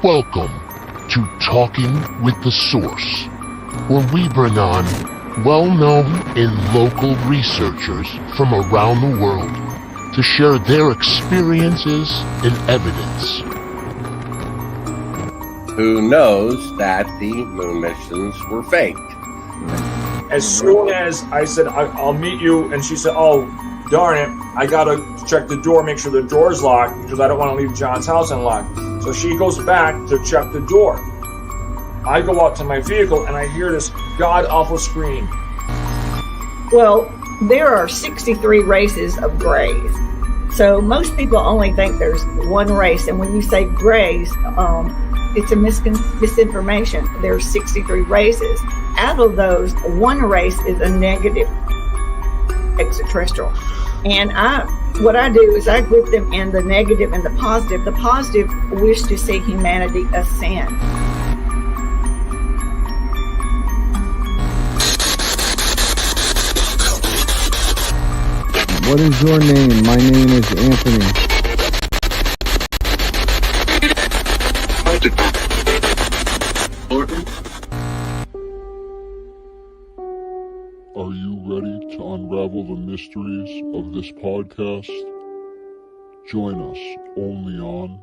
Welcome to Talking with the Source, where we bring on well-known and local researchers from around the world to share their experiences and evidence. Who knows that the moon missions were faked? As soon as I said, I'll meet you, and she said, oh, darn it, I gotta check the door, make sure the door's locked, because I don't want to leave John's house unlocked. So she goes back to check the door. I go out to my vehicle, and I hear this god-awful scream. Well, there are 63 races of grays. So most people only think there's one race, and when you say grays, it's a misinformation. There's 63 races. Out of those, one race is a negative extraterrestrial. And what I do is I group them in the negative and the positive. The positive wish to see humanity ascend. What is your name? My name is Anthony. Are you ready to unravel the mysteries of this podcast? Join us only on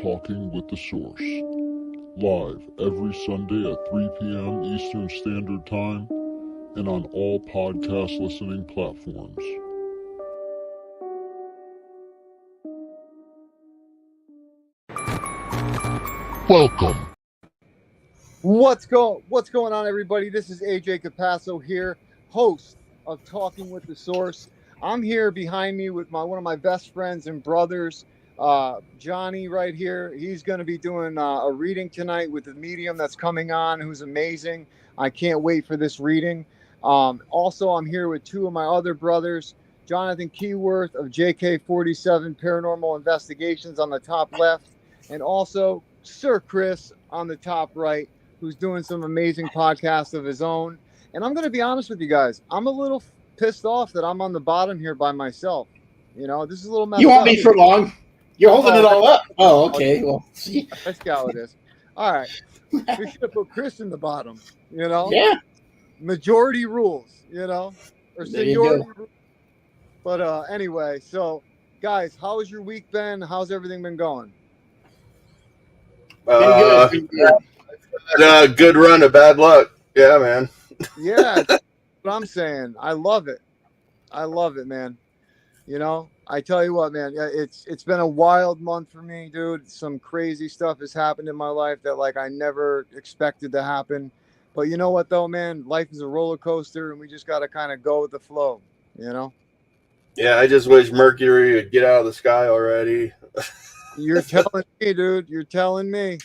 Talking with the Source, live every Sunday at 3 p.m. Eastern Standard Time and on all podcast listening platforms. Welcome. What's going on, everybody? This is AJ Capasso here, host of Talking with the Source. I'm here behind me with one of my best friends and brothers, Johnny, right here. He's going to be doing a reading tonight with the medium that's coming on, who's amazing. I can't wait for this reading. Also, I'm here with two of my other brothers, Jonathan Keyworth of JK47 Paranormal Investigations on the top left, and also Sir Chris on the top right, who's doing some amazing podcasts of his own. And I'm going to be honest with you guys. I'm a little pissed off that I'm on the bottom here by myself. You know, this is a little messed up. You won't be for long. You're holding it all up. Oh, okay. Well, see. Let's see how it is. All right. We should have put Chris in the bottom, you know? Yeah. Majority rules, you know? Or There you seniority go. rules. But anyway, so guys, how has your week been? How's everything been going? Been good. Good run of bad luck. Yeah, man. Yeah, that's what I'm saying. I love it. I love it, man. You know, I tell you what, man, it's been a wild month for me, dude. Some crazy stuff has happened in my life that like I never expected to happen. But you know what though, man? Life is a roller coaster and we just got to kind of go with the flow, you know? Yeah, I just wish Mercury would get out of the sky already. You're telling me, dude. You're telling me.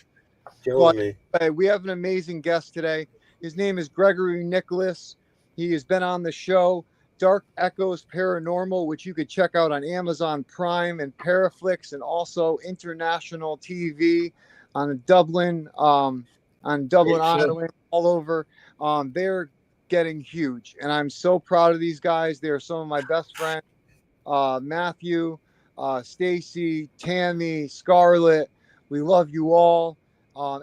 Killing me. Hey, we have an amazing guest today. His name is Gregory Nicholas. He has been on the show Dark Echoes Paranormal, which you could check out on Amazon Prime and Paraflix, and also international TV on Dublin, Ireland, all over. They're getting huge, and I'm so proud of these guys. They're some of my best friends. Matthew, Stacy, Tammy, Scarlett, we love you all.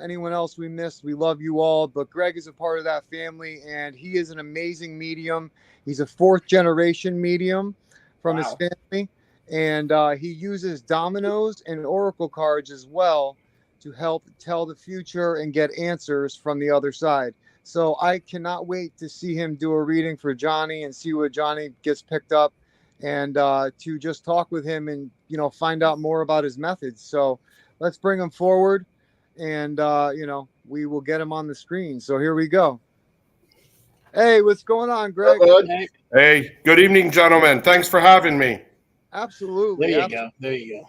Anyone else we missed, we love you all. But Greg is a part of that family, and he is an amazing medium. He's a fourth generation medium from his family, and he uses dominos and oracle cards as well to help tell the future and get answers from the other side. So I cannot wait to see him do a reading for Johnny and see what Johnny gets picked up, and to just talk with him and, you know, find out more about his methods. So let's bring him forward, and you know, we will get him on the screen. So here we go. Hey, what's going on, Greg? Hey, good evening, gentlemen. Thanks for having me. Absolutely. There you go. There you go.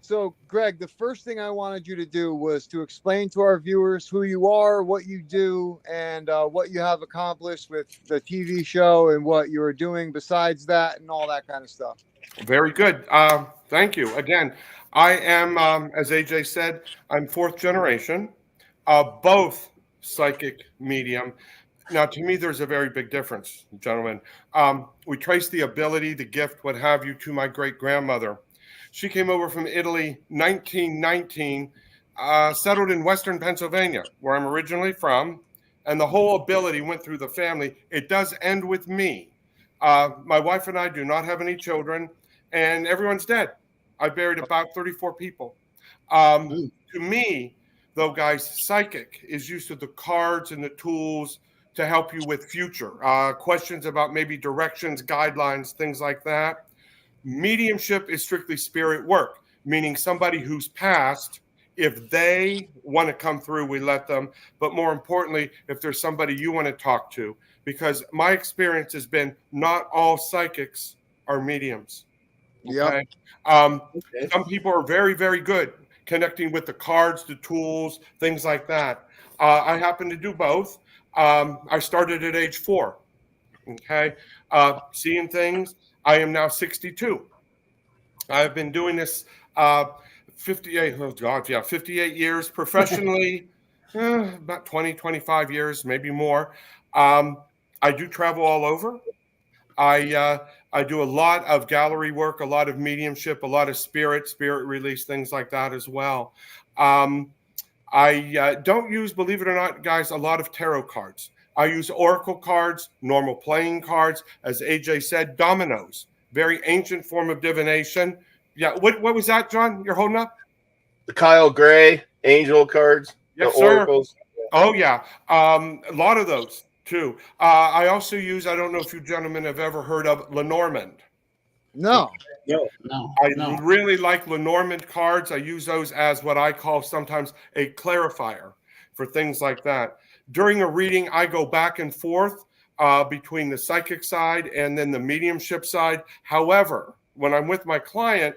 So, Greg, the first thing I wanted you to do was to explain to our viewers who you are, what you do, and what you have accomplished with the TV show and what you are doing besides that and all that kind of stuff. Very good. Thank you. Again, I am, as AJ said, I'm fourth generation, both psychic medium. Now, to me, there's a very big difference, gentlemen. We trace the ability, the gift, what have you, to my great-grandmother. She came over from Italy, 1919, settled in Western Pennsylvania, where I'm originally from, and the whole ability went through the family. It does end with me. My wife and I do not have any children, and everyone's dead. I buried about 34 people. To me, though, guys, psychic is used to the cards and the tools to help you with future questions about maybe directions, guidelines, things like that. Mediumship is strictly spirit work, meaning somebody who's passed. If they want to come through, we let them. But more importantly, if there's somebody you want to talk to, because my experience has been not all psychics are mediums. Okay. Some people are very, very good connecting with the cards, the tools, things like that. I happen to do both. I started at age 4. Okay. Seeing things. I am now 62. I've been doing this 58 years professionally, about 20, 25 years, maybe more. I do travel all over. I do a lot of gallery work, a lot of mediumship, a lot of spirit release, things like that as well. I don't use, believe it or not, guys, a lot of tarot cards. I use oracle cards, normal playing cards, as AJ said, dominos, very ancient form of divination. Yeah, what was that, John? You're holding up? The Kyle Gray angel cards, Yes, the oracles. Sir. Oh, yeah. A lot of those, too. I also use, I don't know if you gentlemen have ever heard of Lenormand. No. I really like Lenormand cards. I use those as what I call sometimes a clarifier for things like that. During a reading, I go back and forth between the psychic side and then the mediumship side. However, when I'm with my client,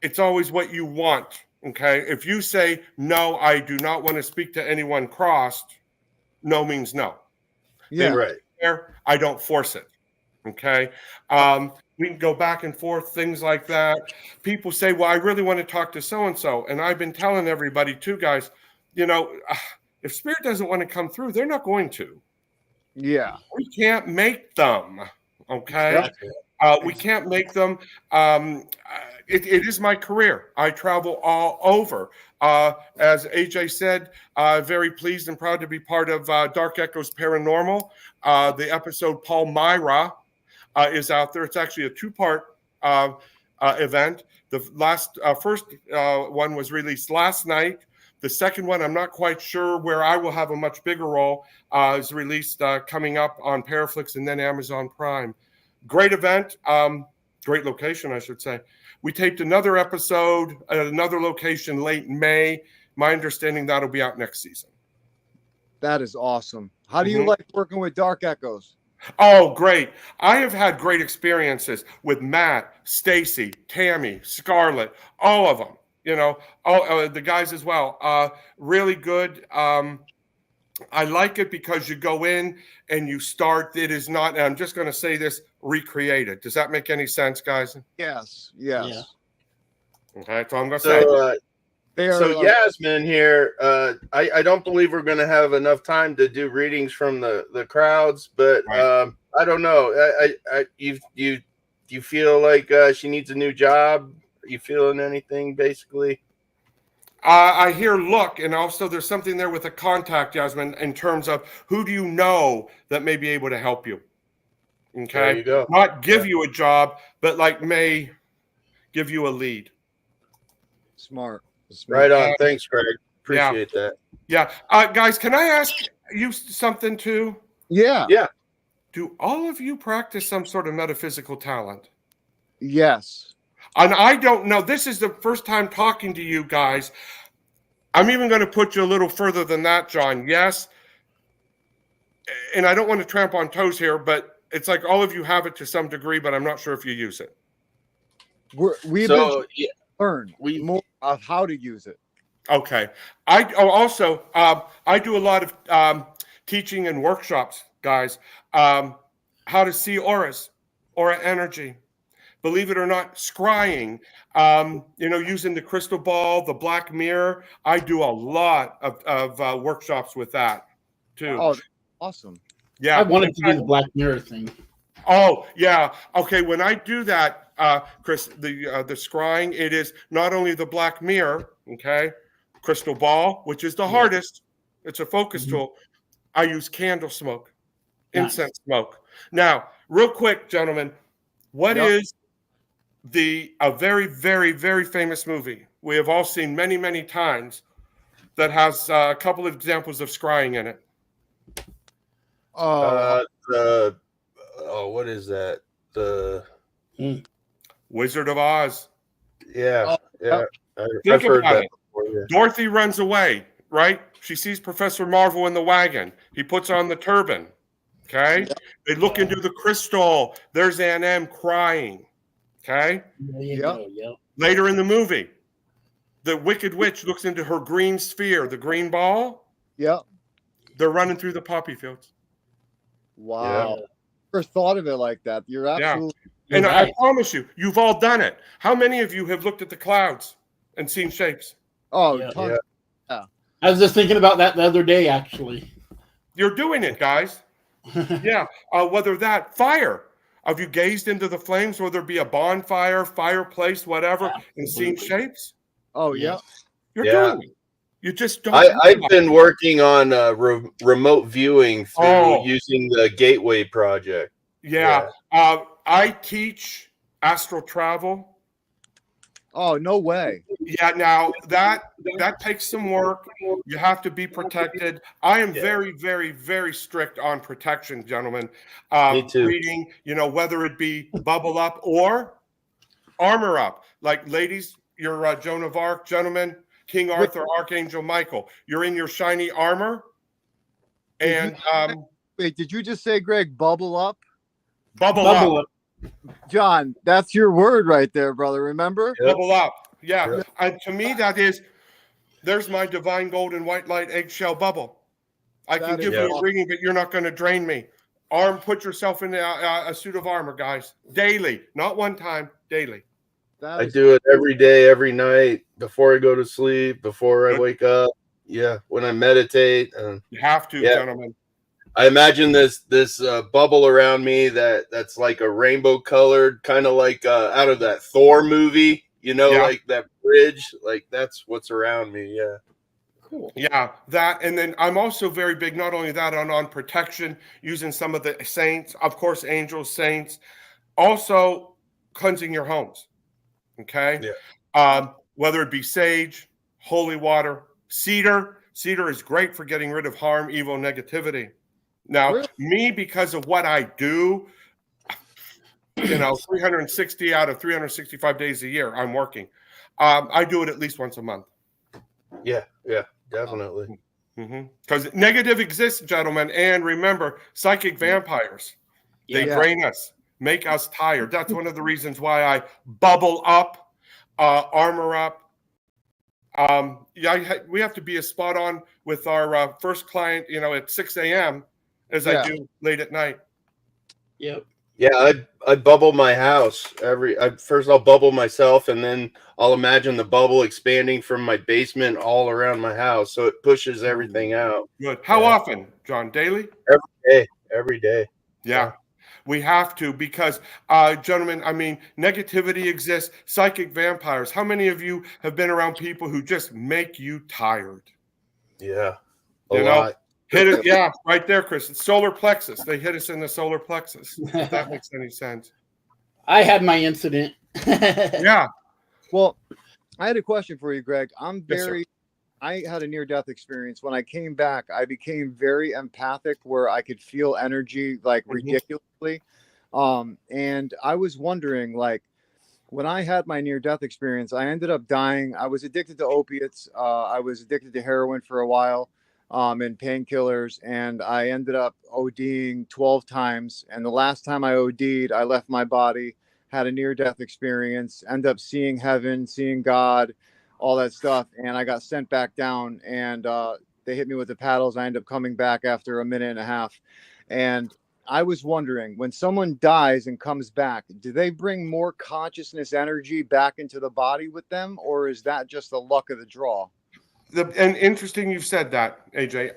it's always what you want, okay? If you say, no, I do not want to speak to anyone crossed, no means no. Yeah. Right. I don't force it, okay? We can go back and forth, things like that. People say, well, I really want to talk to so-and-so. And I've been telling everybody too, guys, if spirit doesn't want to come through, they're not going to. Yeah. We can't make them, okay? We can't make them. It is my career. I travel all over. As AJ said, very pleased and proud to be part of Dark Echoes Paranormal. The episode Paul Myra is out there. It's actually a 2-part event. The first one was released last night. The second one, I'm not quite sure, where I will have a much bigger role, is released coming up on Paraflix and then Amazon Prime. Great event, great location, I should say. We taped another episode at another location late May. My understanding that'll be out next season. That is awesome. How do you like working with Dark Echoes? Oh, great. I have had great experiences with Matt, Stacy, Tammy, Scarlett, all of them. The guys as well. Really good. I like it because you go in and you start. It is not, and I'm just going to say this, recreated. Does that make any sense, guys? Yes. Yeah. Okay, that's all I'm going to say. So Yasmin here, I don't believe we're going to have enough time to do readings from the crowds, but Right. I don't know. You feel like she needs a new job? Are you feeling anything, basically? I hear look, and also there's something there with a contact, Yasmin, in terms of who do you know that may be able to help you. Okay. There you go. Not give you a job, but may give you a lead. Smart. Right on. Thanks, Greg. Appreciate that. Yeah. Guys, can I ask you something too? Yeah. Yeah. Do all of you practice some sort of metaphysical talent? Yes. And I don't know. This is the first time talking to you guys. I'm even going to put you a little further than that, John. Yes. And I don't want to tramp on toes here, but it's like all of you have it to some degree, but I'm not sure if you use it. We've been learn more of how to use it. Okay. I do a lot of teaching and workshops, guys. How to see auras, aura energy. Believe it or not, scrying, using the crystal ball, the black mirror. I do a lot of workshops with that too. Oh, awesome. Yeah. I wanted to do the Black Mirror thing. Oh, yeah. Okay, when I do that, Chris, the scrying, it is not only the black mirror, okay, crystal ball, which is the hardest. It's a focus tool. I use candle smoke, incense smoke. Now, real quick, gentlemen, what is a very, very, very famous movie we have all seen many, many times that has a couple of examples of scrying in it? What is that? The Wizard of Oz. yeah. Think I've heard about that it. before. Yeah. Dorothy runs away, right? She sees Professor Marvel in the wagon. He puts on the turban. Okay. They look into the crystal. There's Aunt M crying. Okay. Later in the movie, the Wicked Witch looks into her green sphere, the green ball. Yep. They're running through the poppy fields. Wow. Never thought of it like that. You're absolutely. And I promise you, you've all done it. How many of you have looked at the clouds and seen shapes? Oh, tons. I was just thinking about that the other day, actually. You're doing it, guys. Whether that fire. Have you gazed into the flames, whether it be a bonfire, fireplace, whatever, and seen shapes? Oh, yeah. You're doing it. You just don't. I've been working on remote viewing through using the Gateway Project. Yeah. I teach astral travel. Oh, no way. Yeah, now that takes some work. You have to be protected. I am very, very, very strict on protection, gentlemen. Me too. Reading, whether it be bubble up or armor up. Like, ladies, you're Joan of Arc, gentlemen, King Arthur, Archangel Michael. You're in your shiny armor. And wait, did you just say, Greg, bubble up? Bubble up. John, that's your word right there, brother. Remember? Bubble up. Yeah. And to me, there's my divine golden white light eggshell bubble. I can give you a reading, but you're not going to drain me. Put yourself in a suit of armor, guys. Daily, not one time, daily. I do it every day, every night, before I go to sleep, before I wake up. Yeah, when I meditate. You have to, gentlemen. I imagine this bubble around me that's like a rainbow colored, kind of like out of that Thor movie, like that bridge, like that's what's around me. Yeah. Cool. Yeah, that, and then I'm also very big, not only that, on protection, using some of the saints, of course, angels, saints, also cleansing your homes. Okay. Yeah. Whether it be sage, holy water, cedar. Cedar is great for getting rid of harm, evil, negativity. Now, me, because of what I do, 360 out of 365 days a year, I'm working. I do it at least once a month. Yeah, definitely. Because negative exists, gentlemen. And remember, psychic vampires, they drain us, make us tired. That's one of the reasons why I bubble up, armor up. We have to be as spot on with our first client, at 6 a.m. as I do late at night. Yep. Yeah, I bubble my house first I'll bubble myself, and then I'll imagine the bubble expanding from my basement all around my house, so it pushes everything out. Good. How often, John? Daily? Every day. Yeah. We have to, because, gentlemen, negativity exists. Psychic vampires. How many of you have been around people who just make you tired? Yeah, a lot. Hit it, yeah, right there, Chris. It's solar plexus. They hit us in the solar plexus. If that makes any sense. I had my incident. Yeah. Well, I had a question for you, Greg. I had a near-death experience. When I came back, I became very empathic, where I could feel energy like ridiculously. And I was wondering, like, when I had my near-death experience, I ended up dying. I was addicted to opiates. I was addicted to heroin for a while, and painkillers. And I ended up ODing 12 times. And the last time I OD'd, I left my body, had a near-death experience, ended up seeing heaven, seeing God, all that stuff. And I got sent back down, and they hit me with the paddles. I ended up coming back after a minute and a half. And I was wondering, when someone dies and comes back, do they bring more consciousness energy back into the body with them, or is that just the luck of the draw? And interesting you've said that, AJ.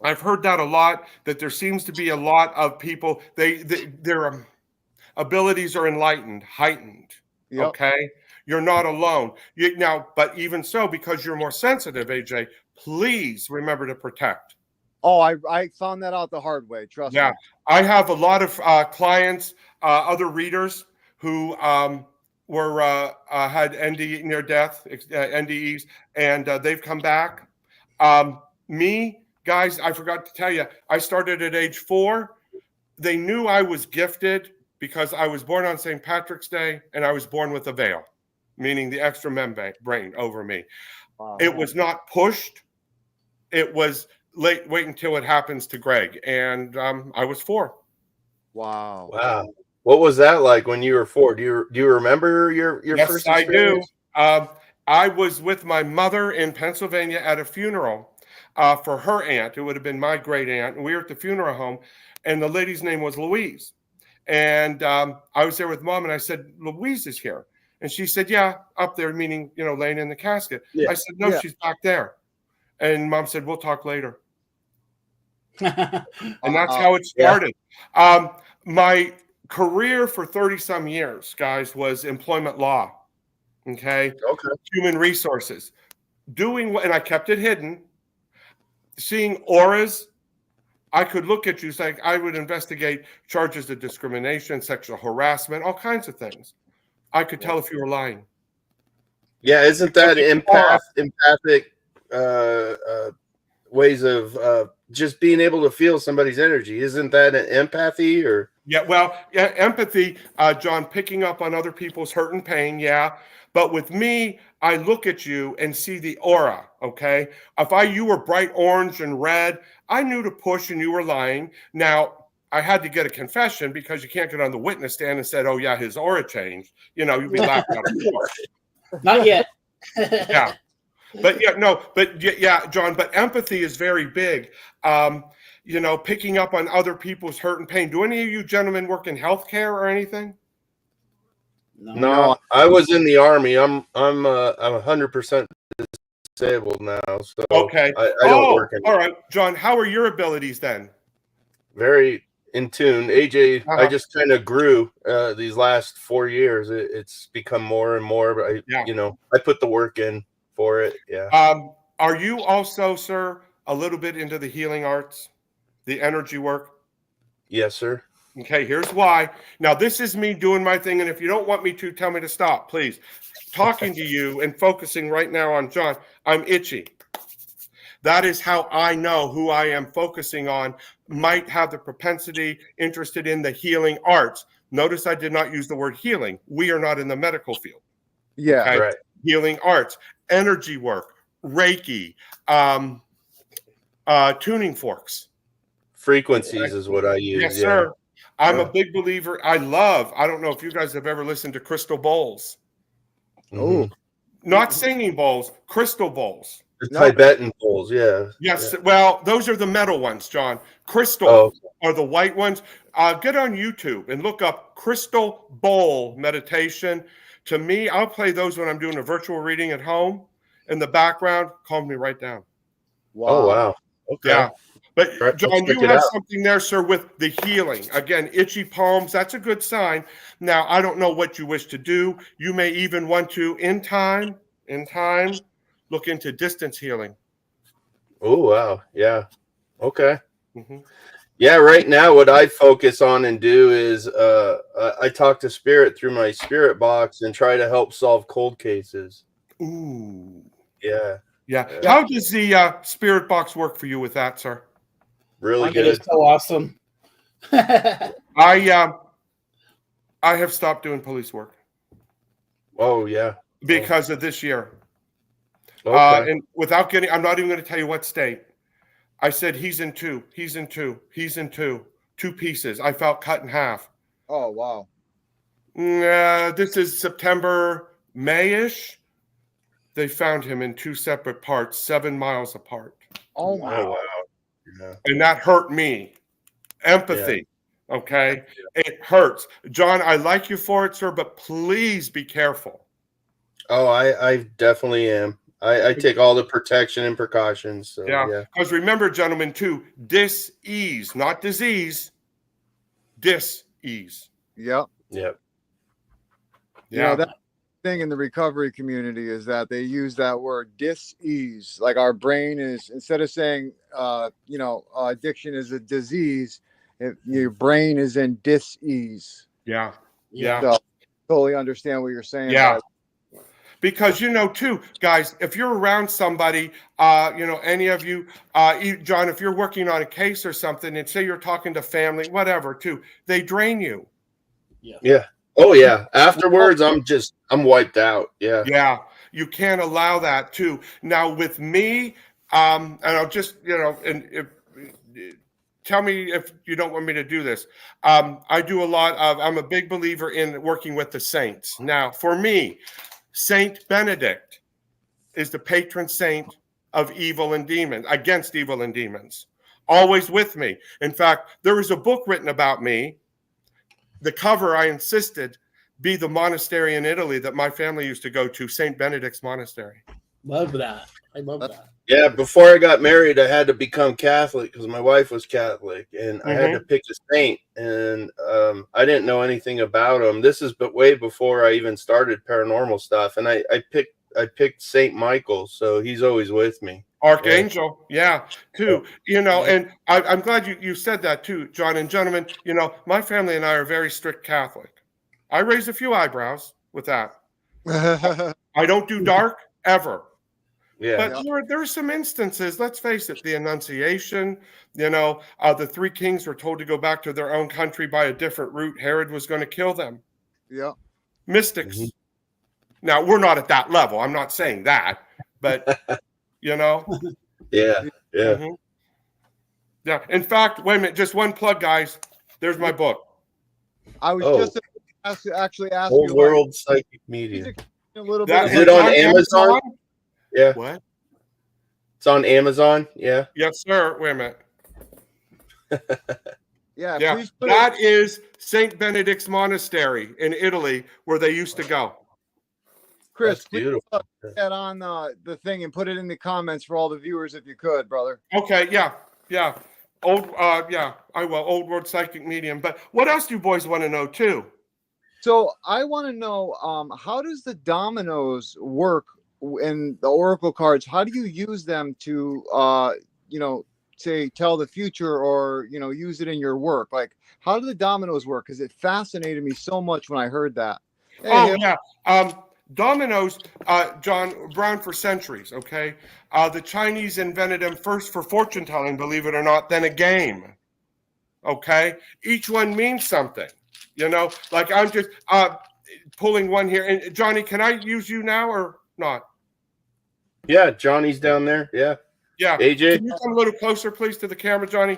I've heard that a lot, that there seems to be a lot of people, their abilities are enlightened, heightened. Yep. Okay. You're not alone. But even so, because you're more sensitive, AJ, please remember to protect. Oh, I found that out the hard way. Trust me. I have a lot of clients, other readers who were had NDE near death, NDEs, and they've come back. Me, guys, I forgot to tell you, I started at age 4. They knew I was gifted because I was born on St. Patrick's Day and I was born with a veil, meaning the extra membrane over me. Wow. It was not pushed. It was wait until it happens to Greg. And I was 4. Wow. Wow. What was that like when you were 4? Do you remember your yes, first experience? I do. I was with my mother in Pennsylvania at a funeral for her aunt. It would have been my great aunt. And we were at the funeral home, and the lady's name was Louise. And I was there with Mom, and I said, Louise is here. And she said, yeah, up there, meaning, laying in the casket. Yeah. I said, no, she's back there. And Mom said, we'll talk later. And that's how it started. Yeah. My career for 30-some years, guys, was employment law. Okay. Human resources. And I kept it hidden. Seeing auras. I could look at you, like I would investigate charges of discrimination, sexual harassment, all kinds of things. I could tell if you were lying. Yeah, isn't that empathic ways of just being able to feel somebody's energy? Isn't that an empathy or? Yeah, well, yeah, empathy, John, picking up on other people's hurt and pain, yeah. But with me, I look at you and see the aura, okay? If you were bright orange and red, I knew to push and you were lying. Now, I had to get a confession because you can't get on the witness stand and said, oh, yeah, his aura changed. You'd be laughing out of court. Not yet. Yeah. But yeah, John, but empathy is very big. Picking up on other people's hurt and pain. Do any of you gentlemen work in healthcare or anything? No, I was in the Army. I'm 100% disabled now. So okay. I don't work in. All right, John, how are your abilities then? Very in tune. AJ, I just kind of grew these last 4 years. It's become more and more, but I put the work in for it. Yeah. Are you also, sir, a little bit into the healing arts, the energy work? Yes, sir. Okay, here's why. Now, this is me doing my thing, and if you don't want me to, tell me to stop, please. Talking to you and focusing right now on John, I'm itchy. That is how I know who I am focusing on might have the propensity interested in the healing arts. Notice I did not use the word healing. We are not in the medical field. Yeah, okay? Right. Healing arts, energy work, Reiki, tuning forks. Frequencies is what I use. Yes, sir. I'm a big believer. I don't know if you guys have ever listened to crystal bowls. Oh, not singing bowls, crystal bowls. The Tibetan bowls, yeah. Yes, well, those are the metal ones, John. Crystal are the white ones. Get on YouTube and look up crystal bowl meditation. To me, I'll play those when I'm doing a virtual reading at home. In the background, calm me right down. Wow. Oh, wow. Okay. Yeah. But right, John, you have something there, sir, with the healing. Again, itchy palms, that's a good sign. Now, I don't know what you wish to do. You may even want to, in time, look into distance healing. Oh, wow. Yeah. Okay. Mm-hmm. Yeah, right now what I focus on and do is I talk to spirit through my spirit box and try to help solve cold cases. Ooh. Yeah. How does the spirit box work for you with that, sir? Really good. It's so awesome. I have stopped doing police work. Oh, yeah. Because of this year. Okay. And without getting, I'm not even going to tell you what state. I said, he's in two, two pieces. I felt cut in half. Oh, wow. This is September, May-ish. They found him in 2 separate parts, 7 miles apart. Oh, wow. Yeah. And that hurt me. Empathy. Yeah. Okay. It hurts. John, I like you for it, sir, but please be careful. Oh, I definitely am. I take all the protection and precautions. So, Yeah. Because remember, gentlemen, too, dis-ease, not disease, dis-ease. Yep. Yep. You know, that thing in the recovery community is that they use that word dis-ease. Like our brain is, instead of saying, addiction is a disease, your brain is in dis-ease. Yeah. So, totally understand what you're saying. Yeah. Because, too, guys, if you're around somebody, any of you, John, if you're working on a case or something and say you're talking to family, whatever, too, they drain you. Yeah. Oh, yeah. Afterwards, I'm wiped out. Yeah. Yeah. You can't allow that, too. Now, with me, and I'll just, tell me if you don't want me to do this. I do I'm a big believer in working with the saints. Now, for me, Saint Benedict is the patron saint of evil and demons, against evil and demons. Always with me. In fact, there was a book written about me. The cover, I insisted, be the monastery in Italy that my family used to go to, Saint Benedict's Monastery. Love that. I love that. Yeah, before I got married, I had to become Catholic because my wife was Catholic, and I had to pick a saint, and I didn't know anything about them. This is way before I even started paranormal stuff, and I picked Saint Michael, so he's always with me. Archangel, too. And I'm glad you said that too, John. And gentlemen, my family and I are very strict Catholic. I raise a few eyebrows with that. I don't do dark ever. Yeah. But there's some instances, let's face it, the Annunciation, the three kings were told to go back to their own country by a different route. Herod was going to kill them. Yeah. Mystics. Now, we're not at that level. I'm not saying that, but, Yeah. Yeah. In fact, wait a minute, just one plug, guys. There's my book. I was just actually asking Old World Psychic Medium. Is it on Amazon? Yeah. What? It's on Amazon. Yeah. Yes, sir. Wait a minute. Yeah. Please that is Saint Benedict's Monastery in Italy, where they used to go. Chris, please put that on the thing and put it in the comments for all the viewers if you could, brother. Okay. Yeah. I will. Old World Psychic Medium. But what else do you boys want to know too? So I want to know, how does the dominoes work in the oracle cards? How do you use them to, say tell the future or, use it in your work? Like, how do the dominoes work? Because it fascinated me so much when I heard that. Dominoes, John, around for centuries, okay? The Chinese invented them first for fortune telling, believe it or not, then a game, okay? Each one means something, like I'm just pulling one here. And Johnny, can I use you now or not? Yeah, Johnny's down there. Yeah. Yeah. AJ? Can you come a little closer, please, to the camera, Johnny?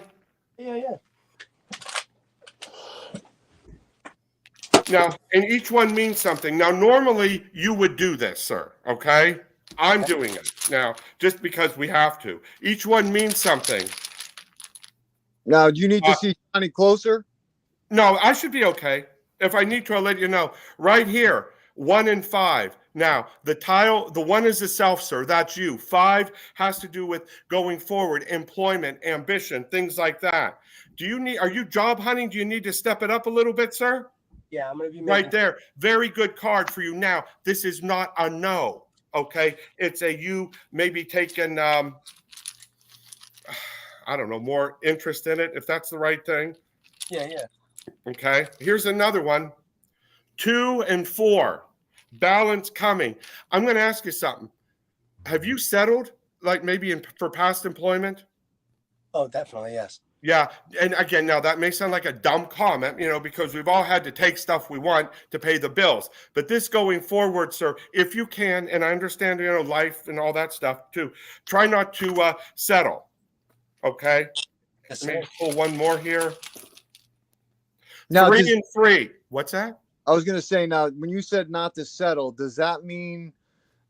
Yeah. Now, and each one means something. Now, normally you would do this, sir, okay? I'm doing it now just because we have to. Each one means something. Now, do you need to see Johnny closer? No, I should be okay. If I need to, I'll let you know. Right here, 1 and 5. Now, the 1 is the self, sir. That's you. 5 has to do with going forward, employment, ambition, things like that. Are you job hunting? Do you need to step it up a little bit, sir? Yeah, I'm going to be right there. Very good card for you. Now, this is not a no, okay? It's a you maybe taking, I don't know, more interest in it, if that's the right thing. Yeah. Okay, here's another one. 2 and 4. Balance coming. I'm going to ask you something. Have you settled, like maybe for past employment? Oh, definitely, yes. Yeah, and again, now that may sound like a dumb comment, because we've all had to take stuff we want to pay the bills. But this going forward, sir, if you can, and I understand, life and all that stuff too, try not to settle, okay? Yes, sir. Let me pull one more here. Now, 3 and 3. What's that? I was going to say, now, when you said not to settle, does that mean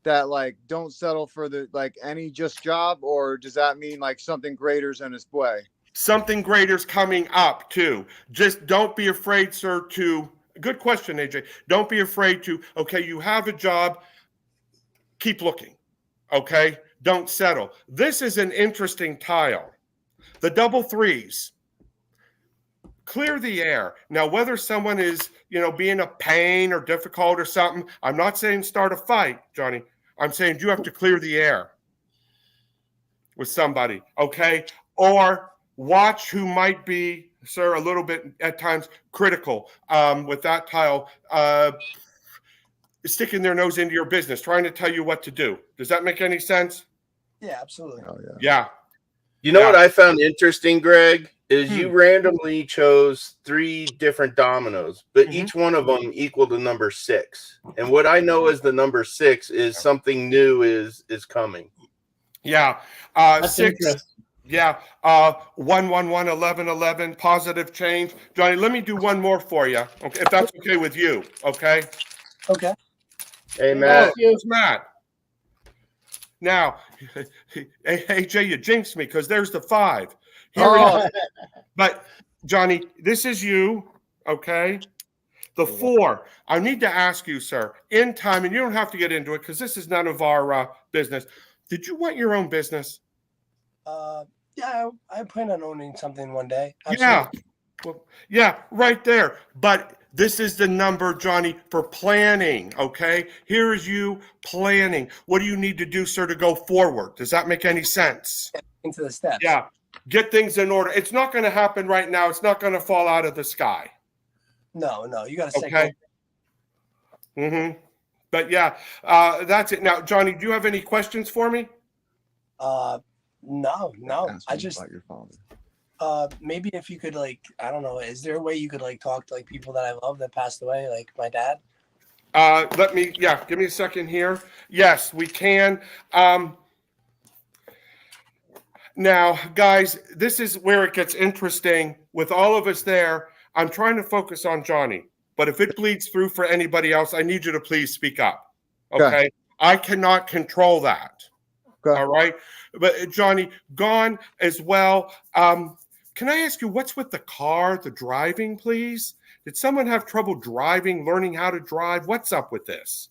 that, like, don't settle for any just job, or does that mean like something greater's in its way? Something greater's coming up too. Just don't be afraid, sir, good question, AJ. Don't be afraid okay, you have a job, keep looking. Okay, don't settle. This is an interesting tile. The double threes. Clear the air. Now, whether someone is, being a pain or difficult or something, I'm not saying start a fight, Johnny. I'm saying you have to clear the air with somebody, okay? Or watch who might be, sir, a little bit at times critical with that tile, sticking their nose into your business, trying to tell you what to do. Does that make any sense? Yeah, absolutely. Oh, yeah. Yeah. You know what I found interesting, Greg, is you randomly chose 3 different dominoes, but each one of them equal the number 6. And what I know is the number 6 is something new is coming. Yeah. That's 6. interesting. Yeah. 1, 1, 1, 11, 11, positive change. Johnny, let me do one more for you, okay, if that's okay with you, okay? Okay. Hey, Matt. Here's Matt. Now, AJ, you jinxed me because there's the 5. Here but, Johnny, this is you, okay? The 4. I need to ask you, sir, in time, and you don't have to get into it because this is none of our business. Did you want your own business? Yeah, I plan on owning something one day. Yeah. Absolutely. Well, yeah, right there. But this is the number, Johnny, for planning, okay? Here is you planning. What do you need to do, sir, to go forward? Does that make any sense? Into the steps. Yeah. Get things in order. It's not going to happen right now. It's not going to fall out of the sky. No, you got to stay. Okay. But yeah, that's it. Now, Johnny, do you have any questions for me? No. I just about your father. maybe if you could I don't know, is there a way you could talk to people that I love that passed away, like my dad? Give me a second here. Yes, we can. Now, guys, this is where it gets interesting. With all of us there, I'm trying to focus on Johnny. But if it bleeds through for anybody else, I need you to please speak up. Okay? I cannot control that. Okay. All right? But Johnny, gone as well. Can I ask you, what's with the car, the driving, please? Did someone have trouble driving, learning how to drive? What's up with this?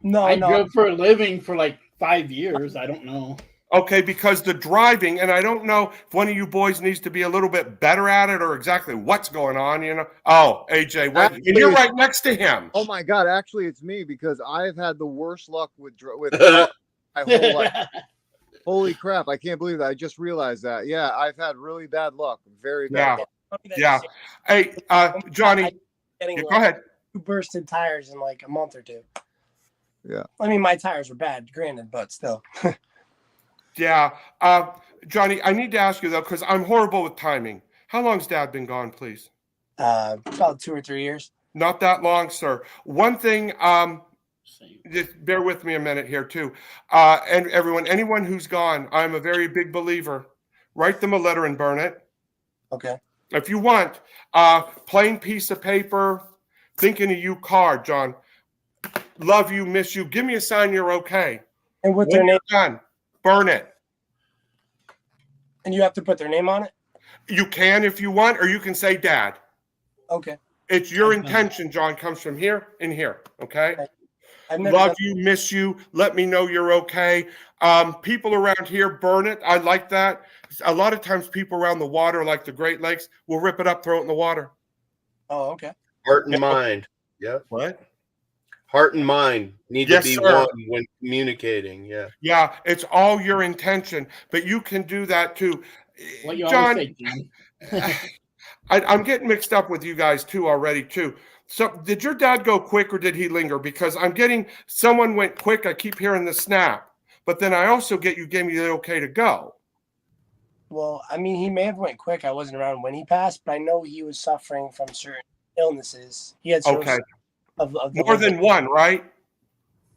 No, I drove for a living for 5 years. I don't know. Okay, because the driving, and I don't know if one of you boys needs to be a little bit better at it or exactly what's going on, Oh, AJ, and you're right next to him. Oh my God! Actually, it's me because I've had the worst luck with my whole life. Holy crap! I can't believe that. I just realized that. Yeah, I've had really bad luck. Very bad luck. Yeah. Hey, Johnny, go ahead. 2 bursted tires in a month or 2. Yeah. I mean, my tires were bad, granted, but still. Yeah. Johnny, I need to ask you, though, because I'm horrible with timing. How long's Dad been gone, please? About 2 or 3 years. Not that long, sir. One thing, just bear with me a minute here, too. And anyone who's gone, I'm a very big believer. Write them a letter and burn it. Okay. If you want, plain piece of paper, thinking of you card, John. Love you, miss you. Give me a sign you're okay. And with their name done, burn it. And you have to put their name on it? You can if you want, or you can say Dad. Okay. It's your intention, John, comes from here and here, okay? I've Love you, miss you. Let me know you're okay. People around here burn it. I like that. A lot of times people around the water, like the Great Lakes, will rip it up, throw it in the water. Oh, okay. Heart and mind. Yep. What? Heart and mind need to be one when communicating. Yeah. Yeah, it's all your intention, but you can do that too. What you John, always say, John. I'm getting mixed up with you guys too already too. So did your dad go quick or did he linger? Because I'm getting someone went quick. I keep hearing the snap, but then I also get you gave me the okay to go. Well, I mean, he may have went quick. I wasn't around when he passed, but I know he was suffering from certain illnesses. He had of more than one, right?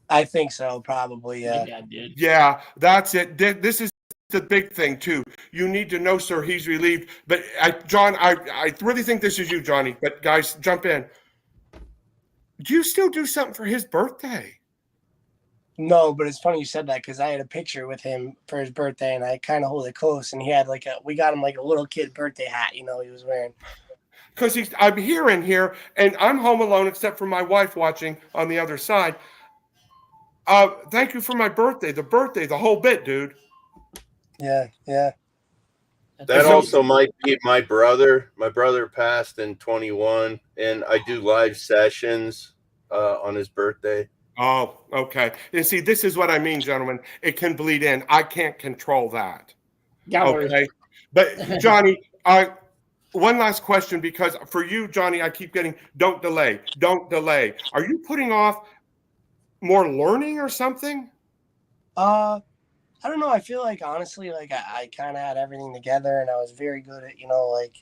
I think so, probably. Yeah. My dad did. Yeah, that's it. This is the big thing too. You need to know, sir, he's relieved. But John, I really think this is you, Johnny. But guys, jump in. Do you still do something for his birthday? No, but it's funny you said that because I had a picture with him for his birthday, and I kind of hold it close. And he had we got him a little kid birthday hat, he was wearing. Because I'm here, and I'm home alone except for my wife watching on the other side. Thank you for my birthday. The whole bit, dude. Yeah. That also might be my brother. My brother passed in 21, and I do live sessions on his birthday. Oh, okay. You see, this is what I mean, gentlemen. It can bleed in. I can't control that. Okay. But Johnny, one last question, because for you, Johnny, I keep getting don't delay. Are you putting off more learning or something? I don't know. I feel like honestly, like I kind of had everything together, and I was very good at, like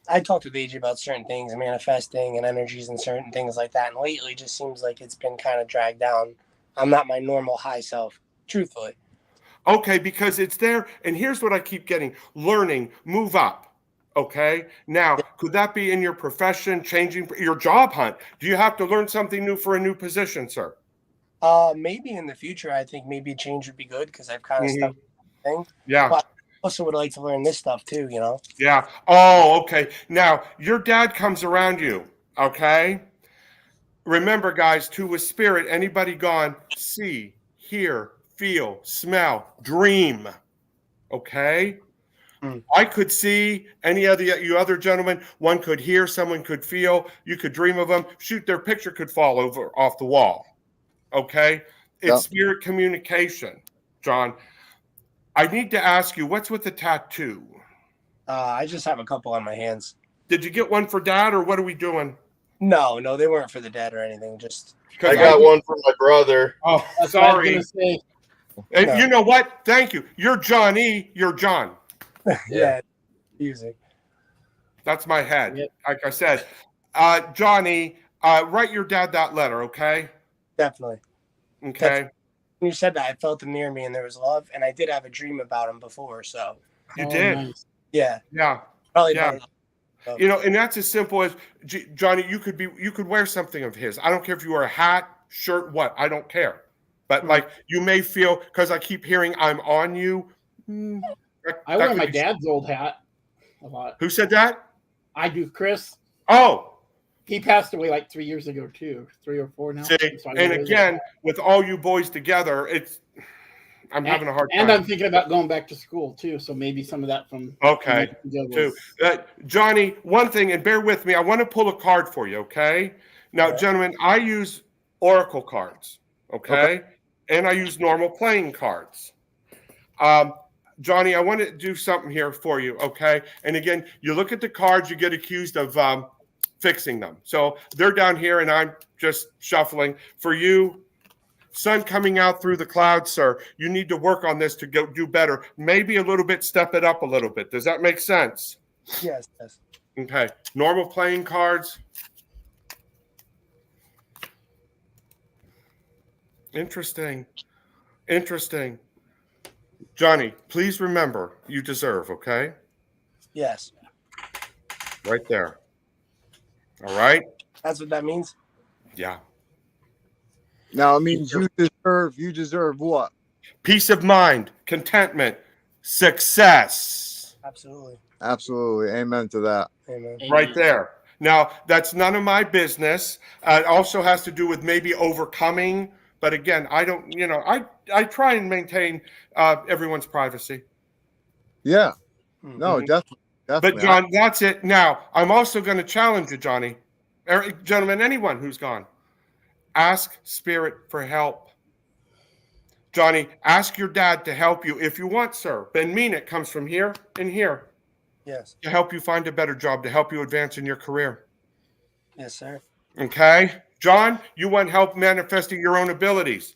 I talked with AJ about certain things, manifesting and energies and certain things like that. And lately, it just seems like it's been kind of dragged down. I'm not my normal high self, truthfully. Okay, because it's there. And here's what I keep getting: learning, move up. Okay. Now, could that be in your profession, changing your job hunt? Do you have to learn something new for a new position, sir? Maybe in the future, I think maybe change would be good because I've kind of stuck with the thing. Yeah. But I also would like to learn this stuff too, Yeah. Oh, okay. Now, your dad comes around you. Okay. Remember, guys, to a spirit, anybody gone, see, hear, feel, smell, dream. Okay. I could see any of you other gentlemen. One could hear, someone could feel. You could dream of them. Shoot, their picture could fall over off the wall. Okay, it's spirit communication, John. I need to ask you, what's with the tattoo? I just have a couple on my hands. Did you get one for Dad, or what are we doing? No, they weren't for the dad or anything. Just I got one for my brother. Oh, That's sorry. what I was And No. you know what? Thank you. You're Johnny. You're John. yeah, music. That's my head. Yep. Like I said, Johnny, write your dad that letter, okay? Definitely. Okay. When you said that, I felt him near me, and there was love. And I did have a dream about him before, so You Oh, did. nice. yeah, Yeah. probably. Yeah. Better. You know, and that's as simple as Johnny. You could wear something of his. I don't care if you wear a hat, shirt, what. I don't care. But like you may feel, because I keep hearing I'm on you. I wear my dad's old hat a lot. Who said that? I do, Chris. Oh, He passed away like 3 years ago too, 3 or 4 now. see, So I and wear again, that. with all you boys together, I'm having a hard time. And I'm thinking about going back to school too, so maybe some of that from Okay, from too. Johnny, one thing, and bear with me, I want to pull a card for you, okay? Now, gentlemen, I use oracle cards, okay? And I use normal playing cards. Johnny, I want to do something here for you, okay? And again, you look at the cards, you get accused of fixing them. So they're down here, and I'm just shuffling. For you, sun coming out through the clouds, sir, you need to work on this to go do better. Maybe a little bit, step it up a little bit. Does that make sense? Yes. Okay. Normal playing cards. Interesting. Johnny, please remember, you deserve, okay? Yes. Right there. All right? That's what that means. Yeah. Now it means you deserve what? Peace of mind, contentment, success. Absolutely. Absolutely. Amen to that. Amen. Right there. Now, that's none of my business. It also has to do with maybe overcoming. But again, I don't, I try and maintain everyone's privacy. Yeah. No, definitely. But John, that's it. Now, I'm also going to challenge you, Johnny. Gentlemen, anyone who's gone, ask spirit for help. Johnny, ask your dad to help you if you want, sir. Ben mean it comes from here and here. Yes. To help you find a better job, to help you advance in your career. Yes, sir. Okay? John, you want help manifesting your own abilities.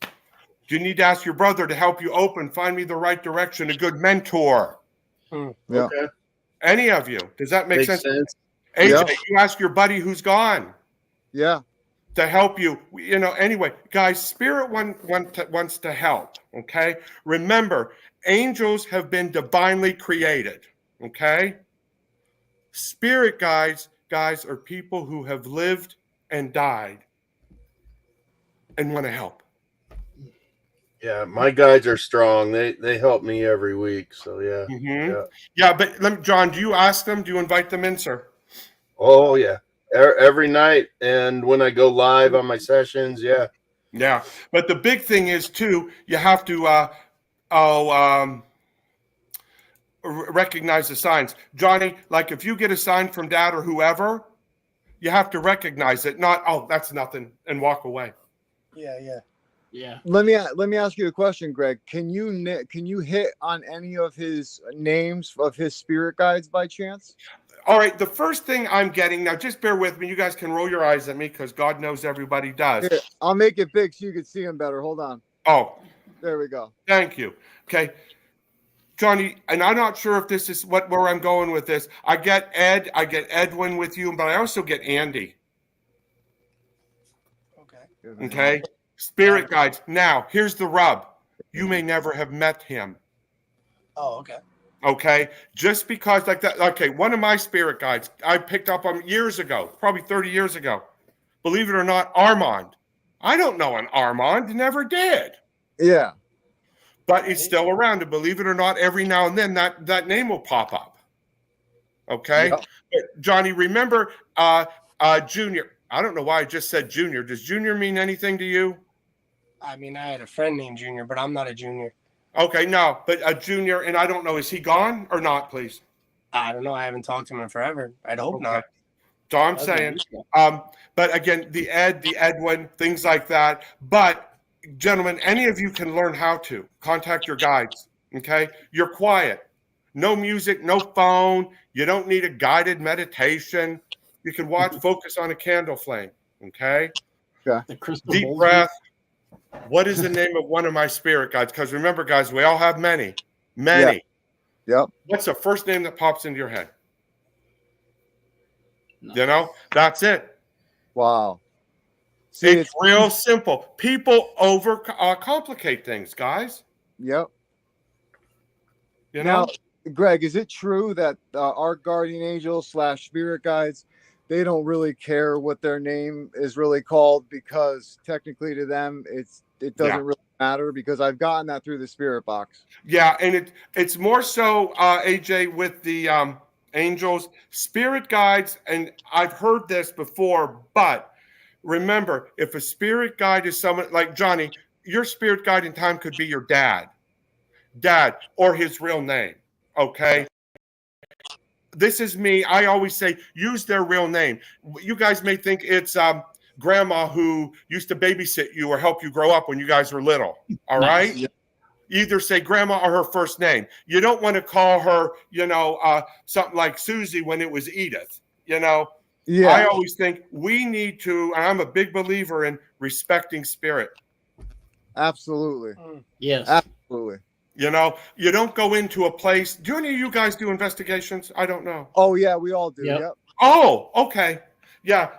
You need to ask your brother to help you find me the right direction, a good mentor. Yeah. Okay. Any of you. Does that make Makes sense? sense. AJ, you ask your buddy who's gone Yeah. to help you. Anyway, guys, spirit wants to help, okay? Remember, angels have been divinely created, okay? Spirit guides are people who have lived and died and want to help. Yeah, my guides are strong. They help me every week. So yeah. Yeah, but John, do you ask them? Do you invite them in, sir? Oh yeah. Every night, and when I go live on my sessions, yeah. Yeah, but the big thing is too, you have to recognize the signs. Johnny, like if you get a sign from dad or whoever, you have to recognize it, not, oh, that's nothing, and walk away. Yeah. Let me ask you a question, Greg. Can you hit on any of his names of his spirit guides by chance? All right, the first thing I'm getting now, just bear with me. You guys can roll your eyes at me because God knows everybody does. Here, I'll make it big so you can see him better. Hold on. Oh, there we go. Thank you. Okay, Johnny, and I'm not sure if this is where I'm going with this. I get Ed, I get Edwin with you, but I also get Andy. Okay. Spirit guides. Now, here's the rub. You may never have met him. Oh, okay. Okay. Just because like that. Okay. One of my spirit guides I picked up on years ago, probably 30 years ago. Believe it or not, Armand. I don't know an Armand. Never did. Yeah. But he's still around. And believe it or not, every now and then that name will pop up. Okay. Yep. Johnny, remember Junior. I don't know why I just said Junior. Does Junior mean anything to you? I mean, I had a friend named Junior, but I'm not a Junior. Okay, no, but a Junior, and I don't know, is he gone or not, please? I don't know. I haven't talked to him in forever. I'd hope not. So I'm saying, but again, the Edwin, things like that. But gentlemen, any of you can learn how to contact your guides, okay? You're quiet. No music, no phone. You don't need a guided meditation. You can focus on a candle flame, okay? Yeah. Deep breath. What is the name of one of my spirit guides? Because remember, guys, we all have many. Many. Yep. What's the first name that pops into your head? No. You know, that's it. Wow. See, it's real simple. People complicate things, guys. Yep. You know? Now, Greg, is it true that our guardian angels / spirit guides, they don't really care what their name is really called because technically to them it doesn't really matter? Because I've gotten that through the spirit box. Yeah, and it's more so AJ with the angels, spirit guides, and I've heard this before, but remember, if a spirit guide is someone like Johnny, your spirit guide in time could be your dad, or his real name. Okay. This is me. I always say use their real name. You guys may think it's grandma who used to babysit you or help you grow up when you guys were little. All right. Yeah. Either say grandma or her first name. You don't want to call her, something like Susie when it was Edith. Yeah. I always think we need to, and I'm a big believer in respecting spirit. Absolutely. Yes. Absolutely. You don't go into a place. Do any of you guys do investigations? I don't know. Oh, yeah, we all do. Yep. Oh, okay. Yeah.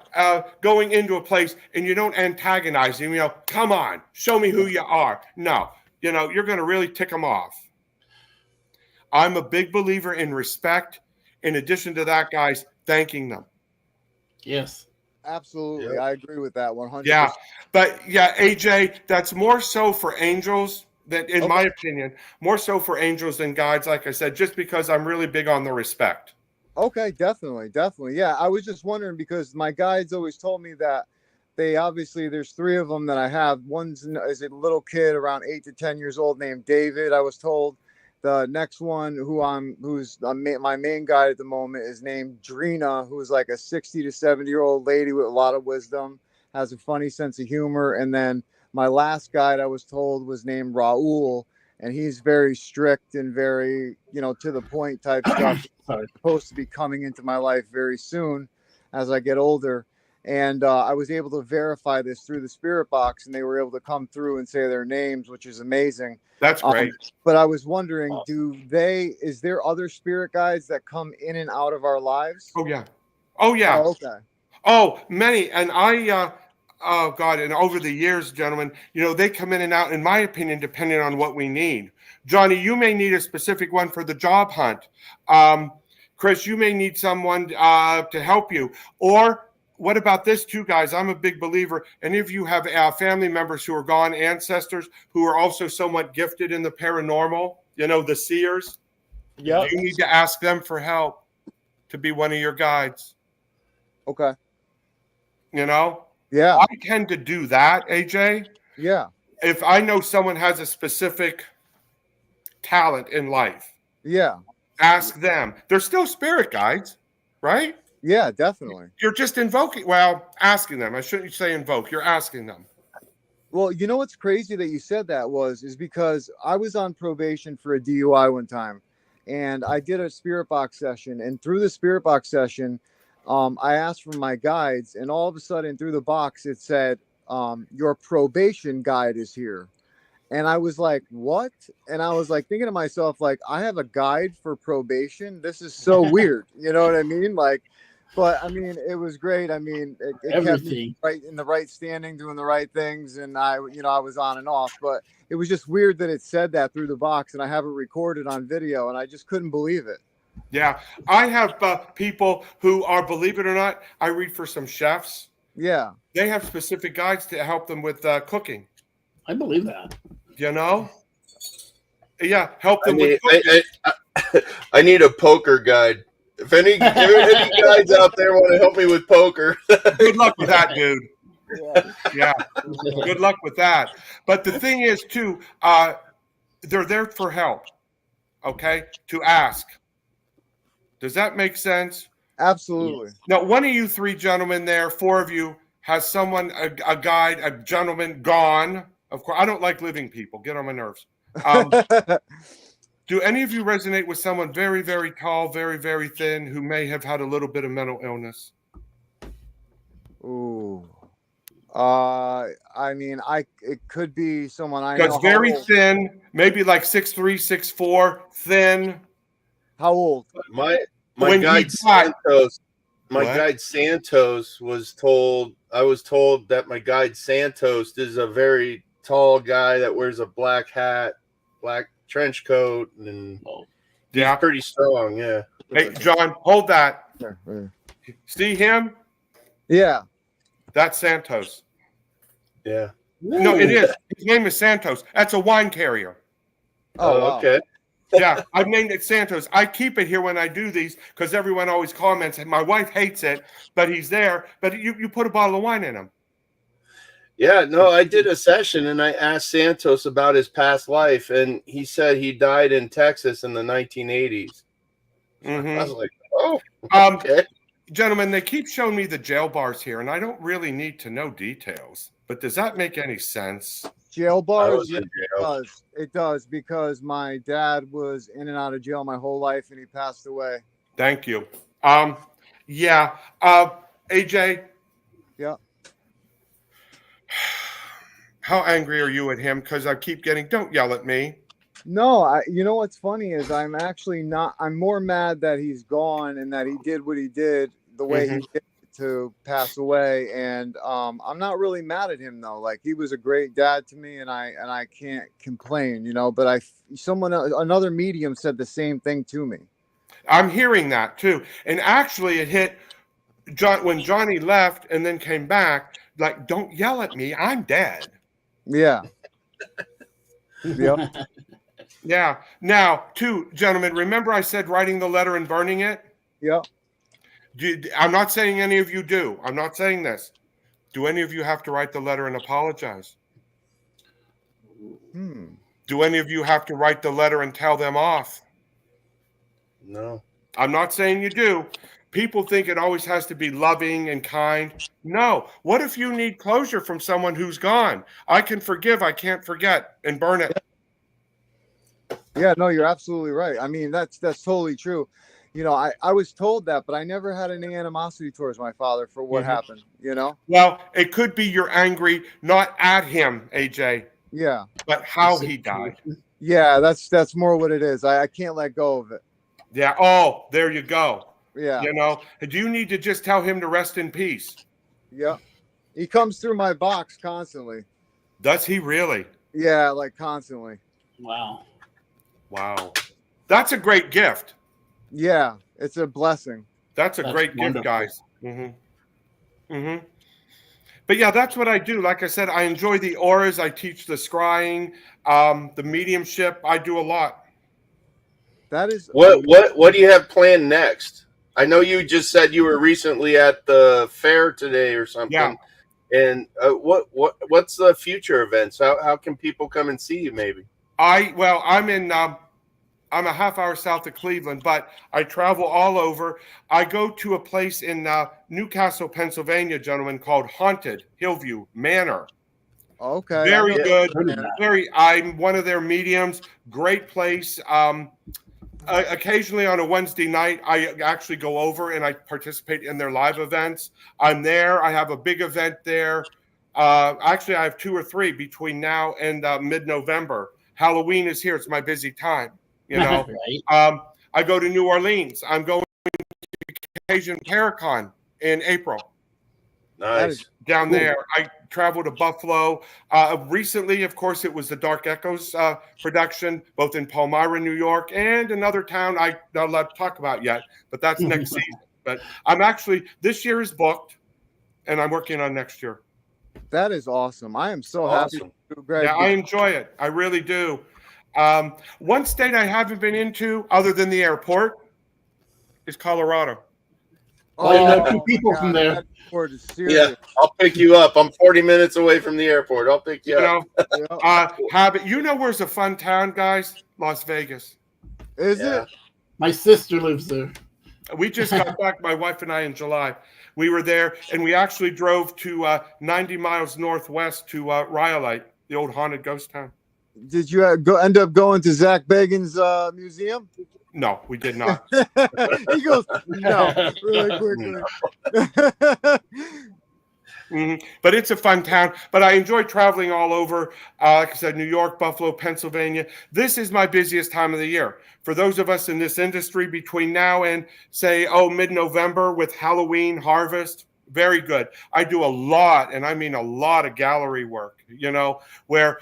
Going into a place and you don't antagonize them, come on, show me who you are. No, you're going to really tick them off. I'm a big believer in respect. In addition to that, guys, thanking them. Yes. Absolutely. Yep. I agree with that 100%. Yeah. But yeah, AJ, that's more so for angels. That, in my opinion, more so for angels than guides, like I said, just because I'm really big on the respect. Okay, definitely. Yeah, I was just wondering because my guides always told me that there's 3 of them that I have. One's is a little kid around 8 to 10 years old named David, I was told. The next one who's my main guide at the moment is named Drina, who's like a 60 to 70-year-old lady with a lot of wisdom, has a funny sense of humor. And then my last guide, I was told, was named Raul, and he's very strict and very, to the point type stuff. It's supposed to be coming into my life very soon as I get older. And I was able to verify this through the spirit box, and they were able to come through and say their names, which is amazing. That's great. But I was wondering, is there other spirit guides that come in and out of our lives? Oh, yeah. Oh, okay. Oh, many. And oh God! And over the years, gentlemen, they come in and out, in my opinion, depending on what we need. Johnny, you may need a specific one for the job hunt. Chris, you may need someone to help you. Or what about this too, guys? I'm a big believer. Any of you have family members who are gone, ancestors who are also somewhat gifted in the paranormal, the seers? Yeah. You need to ask them for help to be one of your guides. Okay. Yeah. I tend to do that, AJ, Yeah. If I know someone has a specific talent in life, Yeah. ask them. They're still spirit guides, right? Yeah, definitely. You're just invoking, well, asking them. I shouldn't say invoke. You're asking them. Well, you know what's crazy that you said that is because I was on probation for a DUI one time, and I did a spirit box session, and through the spirit box session, I asked for my guides, and all of a sudden through the box it said, your probation guide is here. And I was like, what? And I was like thinking to myself, like, I have a guide for probation. This is so weird. You know what I mean? Like, but I mean, it was great. I mean, it kept me right in the right standing, doing the right things. And I was on and off, but it was just weird that it said that through the box, and I have it recorded on video, and I just couldn't believe it. Yeah. I have people who are, believe it or not, I read for some chefs. Yeah. They have specific guides to help them with cooking. I believe that. You know? Yeah. Help them with cooking. I need a poker guide. If any guys out there want to help me with poker, good luck with that, dude. Yeah. Good luck with that. But the thing is, too, they're there for help. Okay? To ask. Does that make sense? Absolutely. Now, one of you three gentlemen there, four of you, has someone, a guide, a gentleman gone. Of course, I don't like living people. Get on my nerves. Do any of you resonate with someone very, very tall, very, very thin, who may have had a little bit of mental illness? Ooh. I mean, it could be someone I know. Because very thin, maybe like 6'3", 6'4", thin. How old? My guide Santos. My guide Santos I was told that my guide Santos is a very tall guy that wears a black hat, black trench coat, and he's pretty strong. Yeah. Hey, John, hold that. See him? Yeah. That's Santos. Yeah. No, it is. His name is Santos. That's a wine carrier. Oh, wow. Okay. Yeah, I've named it Santos. I keep it here when I do these because everyone always comments, and my wife hates it, but he's there. But you put a bottle of wine in him. Yeah, no, I did a session and I asked Santos about his past life, and he said he died in Texas in the 1980s. Mm-hmm. I was like, oh, okay. Gentlemen, they keep showing me the jail bars here, and I don't really need to know details. But does that make any sense? Jail bars? Yeah, it does, because my dad was in and out of jail my whole life, and he passed away. Thank you. Yeah. AJ? Yeah. How angry are you at him? Because I keep getting, don't yell at me. No, you know what's funny is I'm actually not, I'm more mad that he's gone and that he did what he did the way he did to pass away. And I'm not really mad at him though. Like, he was a great dad to me, and I can't complain, you know, but another medium said the same thing to me. I'm hearing that too. And actually it hit John when Johnny left and then came back, like, don't yell at me, I'm dead. Yeah. Yep. Yeah. Now, too, gentlemen, remember I said writing the letter and burning it? Yep. I'm not saying any of you do. I'm not saying this. Do any of you have to write the letter and apologize? Do any of you have to write the letter and tell them off? No. I'm not saying you do. People think it always has to be loving and kind. No. What if you need closure from someone who's gone? I can forgive, I can't forget, and burn it. Yeah, no, you're absolutely right. I mean, that's totally true. You know, I was told that, but I never had any animosity towards my father for what happened, you know? Well, it could be you're angry, not at him, AJ. Yeah. But how he died. Yeah, that's more what it is. I can't let go of it. Yeah. Oh, there you go. Yeah. You know, do you need to just tell him to rest in peace? Yeah. He comes through my box constantly. Does he really? Yeah, like constantly. Wow. Wow. That's a great gift. Yeah, it's a blessing. That's a great gift, guys. But yeah, that's what I do. Like I said, I enjoy the auras. I teach the scrying, the mediumship. I do a lot. That is what do you have planned next? I know you just said you were recently at the fair today or something. Yeah. And what's the future events? How can people come and see you? Maybe. I'm a half hour south of Cleveland, but I travel all over. I go to a place in Newcastle, Pennsylvania, gentlemen, called Haunted Hillview Manor. Okay. Very good. I'm one of their mediums. Great place. Occasionally on a Wednesday night, I actually go over and I participate in their live events. I'm there. I have a big event there. Actually, I have 2 or 3 between now and mid-November. Halloween is here. It's my busy time. Right. I go to New Orleans. I'm going to Cajun Paracon in April. Nice. Down there. I travel to Buffalo. Recently, of course, it was the Dark Echoes production, both in Palmyra, New York, and another town I'm not allowed to talk about yet, but that's next season. But this year is booked, and I'm working on next year. That is awesome. I am so happy, Greg. Yeah, I enjoy it. I really do. One state I haven't been into, other than the airport, is Colorado. Oh, you know 2 people from there. Yeah, I'll pick you up. I'm 40 minutes away from the airport. I'll pick you up. Where's a fun town, guys? Las Vegas. Is it? My sister lives there. We just got back, my wife and I, in July. We were there, and we actually drove to 90 miles northwest to Rhyolite, the old haunted ghost town. Did you end up going to Zach Bagans' museum? No, we did not. He goes, no, really quickly. But it's a fun town. But I enjoy traveling all over. Like I said, New York, Buffalo, Pennsylvania. This is my busiest time of the year. For those of us in this industry between now and, say, mid-November with Halloween, Harvest, very good. I do a lot, and I mean a lot of gallery work, where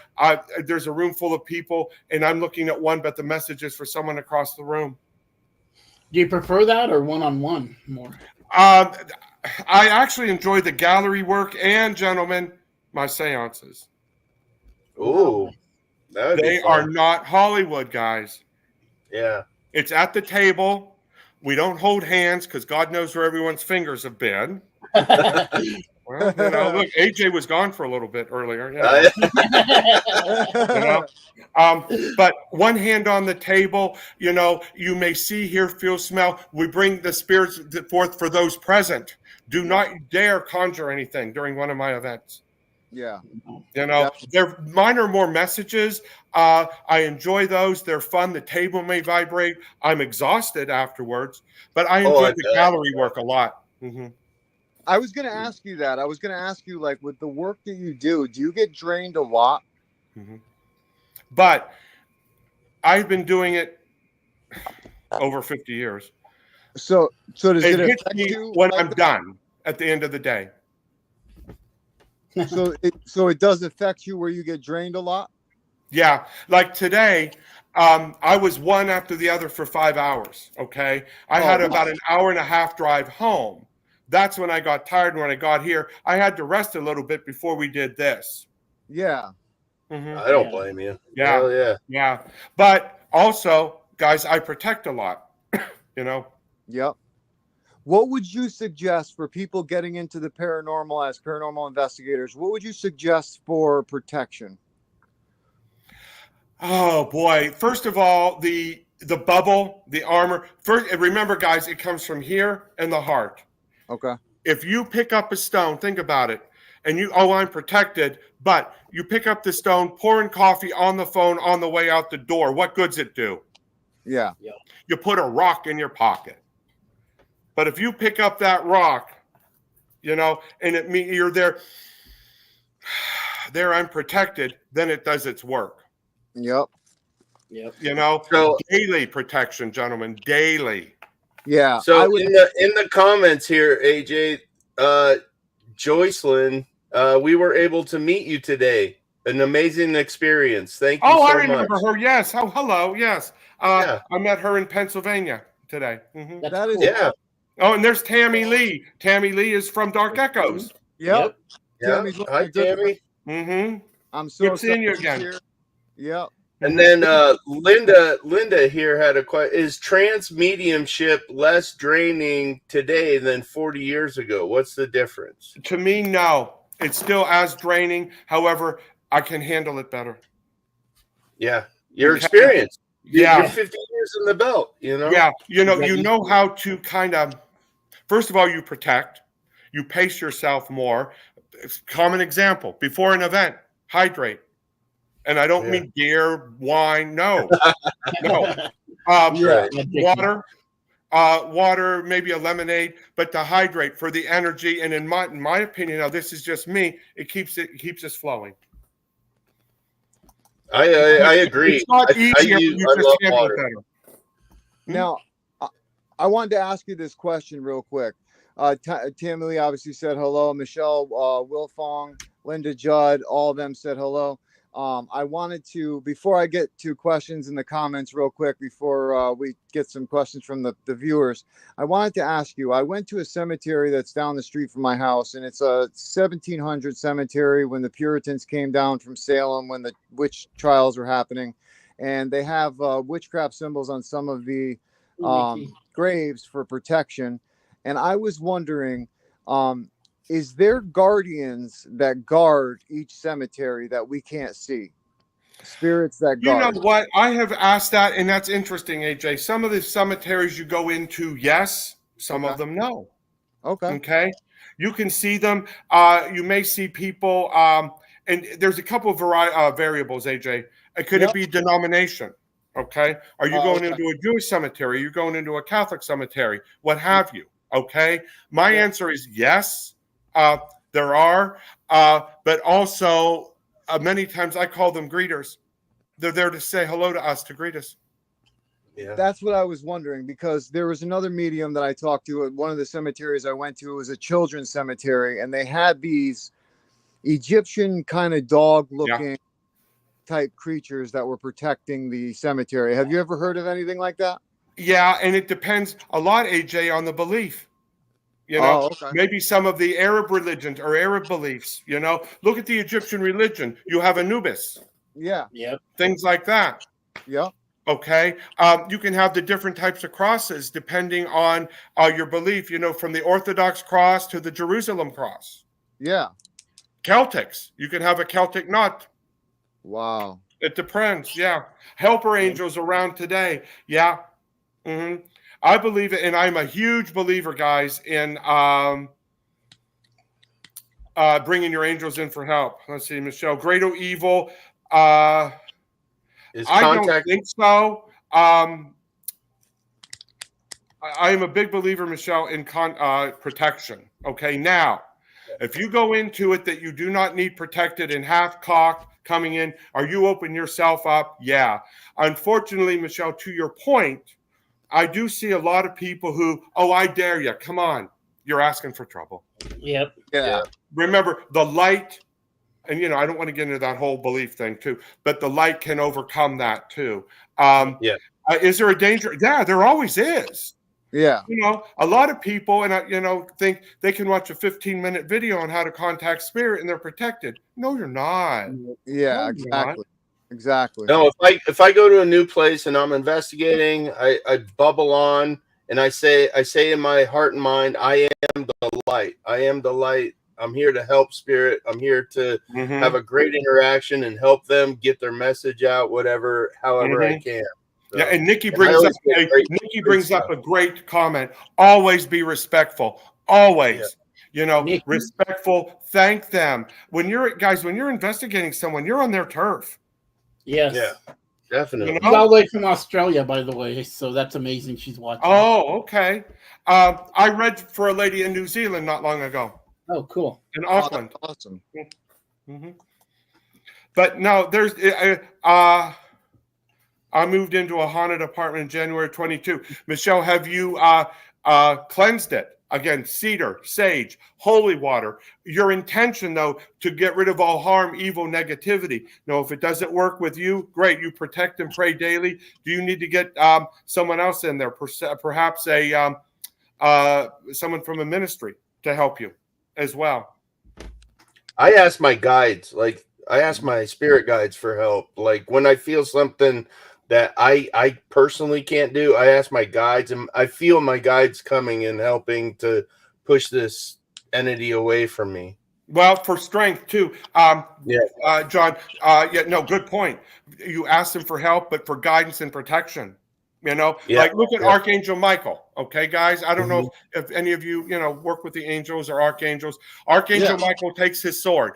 there's a room full of people, and I'm looking at one, but the message is for someone across the room. Do you prefer that or one-on-one more? I actually enjoy the gallery work and, gentlemen, my seances. Ooh. They are not Hollywood, guys. Yeah. It's at the table. We don't hold hands because God knows where everyone's fingers have been. Well, look, AJ was gone for a little bit earlier. But one hand on the table, you may see, hear, feel, smell. We bring the spirits forth for those present. Do not dare conjure anything during one of my events. Yeah. Mine are more messages. I enjoy those. They're fun. The table may vibrate. I'm exhausted afterwards, but I enjoy the gallery work a lot. Mm-hmm. I was going to ask you that. I was going to ask you, like, with the work that you do you get drained a lot? Mm-hmm. But I've been doing it over 50 years. So does it hits affect me you when I'm done at the end of the day? So it does affect you where you get drained a lot? Yeah. Like today, I was one after the other for 5 hours. Okay. I had about an hour and a half drive home. That's when I got tired. When I got here, I had to rest a little bit before we did this. Yeah. Mm-hmm. I don't blame you. Yeah. Hell yeah. Yeah. But also, guys, I protect a lot, Yep. What would you suggest for people getting into the paranormal as paranormal investigators? What would you suggest for protection? Oh boy. First of all, the bubble, the armor. First, remember, guys, it comes from here and the heart. Okay. If you pick up a stone, think about it, and I'm protected, but you pick up the stone, pouring coffee on the phone on the way out the door, what good's it do? Yeah. You put a rock in your pocket. But if you pick up that rock, and it means you're there, I'm protected, then it does its work. Yep. So, daily protection, gentlemen, daily. Yeah. So in the comments here, AJ, Joycelyn, we were able to meet you today. An amazing experience. Thank you so much. I remember her. Yes. Oh, hello. Yes. I met her in Pennsylvania today. Mm-hmm. That is cool. Oh, and there's Tammy Lee. Tammy Lee is from Dark Echoes. Yep. Hi, Tammy. Mm-hmm. I'm so good seeing you again. Here. Yep. And then Linda here had a question. Is trance mediumship less draining today than 40 years ago? What's the difference? To me, no. It's still as draining. However, I can handle it better. Yeah. Your Okay. experience. Yeah. You're 50 years in the belt, you know? Yeah. You know how to kind of, first of all, you protect, you pace yourself more. Common example, before an event, hydrate. And I don't mean beer, wine. No. Water, maybe a lemonade, but to hydrate for the energy. And in my opinion, now this is just me, it keeps us flowing. I agree. It's not easier. You just handle it better. Now, I wanted to ask you this question real quick. Tammy Lee obviously said hello. Michelle Wilfong, Linda Judd, all of them said hello. I wanted to, before I get to questions in the comments real quick, before we get some questions from the viewers, I wanted to ask you, I went to a cemetery that's down the street from my house, and it's a 1700 cemetery when the Puritans came down from Salem, when the witch trials were happening. And they have witchcraft symbols on some of the graves for protection. And I was wondering, is there guardians that guard each cemetery that we can't see? Spirits that guard? You know what? I have asked that, and that's interesting, AJ. Some of the cemeteries you go into, yes. Some of them, no. Okay. You can see them. You may see people, and there's a couple of variables, AJ. Could it be denomination? Okay. Are you going into a Jewish cemetery? Are you going into a Catholic cemetery? What have you? Okay. My answer is yes. There are, but also many times I call them greeters. They're there to say hello to us, to greet us. Yeah. That's what I was wondering, because there was another medium that I talked to at one of the cemeteries I went to. It was a children's cemetery, and they had these Egyptian kind of dog-looking type creatures that were protecting the cemetery. Have you ever heard of anything like that? Yeah, and it depends a lot, AJ, on the belief. You know, maybe some of the Arab religions or Arab beliefs, you know, look at the Egyptian religion. You have Anubis. Yeah. Things like that. Yeah. Okay. You can have the different types of crosses depending on your belief, you know, from the Orthodox cross to the Jerusalem cross. Yeah. Celtics. You can have a Celtic knot. Wow. It depends. Yeah. Helper angels around today. Yeah. Mm-hmm. I believe it, and I'm a huge believer, guys, in bringing your angels in for help. Let's see, Michelle. Great or evil? I don't think so. I am a big believer, Michelle, in protection. Okay, now, if you go into it that you do not need protected and half-cocked coming in, are you open yourself up? Yeah. Unfortunately, Michelle, to your point, I do see a lot of people who, I dare you. Come on. You're asking for trouble. Yep. Yeah. Remember, the light, and, you know, I don't want to get into that whole belief thing, too, but the light can overcome that, too. Is there a danger? Yeah, there always is. Yeah. You know, a lot of people, and you know, think they can watch a 15-minute video on how to contact spirit and they're protected. No, you're not. Yeah, no, exactly. Exactly. No, if I go to a new place and I'm investigating, I bubble on and I say in my heart and mind, I am the light. I am the light. I'm here to help spirit. I'm here to have a great interaction and help them get their message out, however I can. So, yeah, and Nikki brings up a great comment. Always be respectful. Always. Yeah. You know, Nikki. Respectful. Thank them. When you're investigating someone, you're on their turf. Yes. Yeah, definitely. You know? She's all the way from Australia, by the way, so that's amazing. She's watching. Oh, okay. I read for a lady in New Zealand not long ago. Oh, cool. In Auckland. Oh, awesome. Mm-hmm. But no, there's I moved into a haunted apartment in January 22. Michelle, have you cleansed it? Again, cedar, sage, holy water. Your intention, though, to get rid of all harm, evil, negativity. Now, if it doesn't work with you, great. You protect and pray daily. Do you need to get someone else in there? Perhaps someone from a ministry to help you as well. I ask my guides, I ask my spirit guides for help. Like when I feel something that I personally can't do, I ask my guides, and I feel my guides coming and helping to push this entity away from me. Well, for strength too. John. No, good point. You asked him for help, but for guidance and protection. Like look at Archangel Michael. Okay, guys. I don't know if any of you, work with the angels or archangels. Archangel Michael takes his sword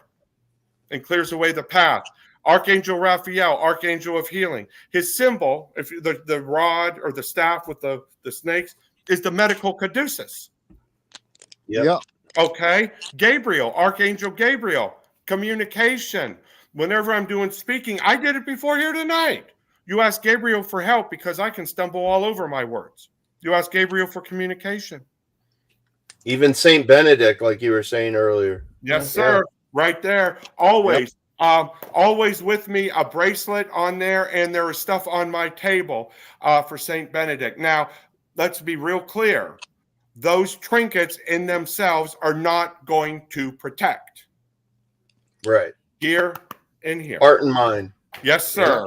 and clears away the path. Archangel Raphael, Archangel of Healing. His symbol, if the rod or the staff with the snakes, is the medical caduceus. Yeah. Okay. Gabriel, Archangel Gabriel, communication. Whenever I'm doing speaking, I did it before here tonight. You ask Gabriel for help because I can stumble all over my words. You ask Gabriel for communication. Even Saint Benedict, like you were saying earlier. Yes, sir. Right there. Always. Always with me, a bracelet on there, and there is stuff on my table for Saint Benedict. Now, let's be real clear. Those trinkets in themselves are not going to protect. Right. Here and here. Heart and mind. Yes, sir.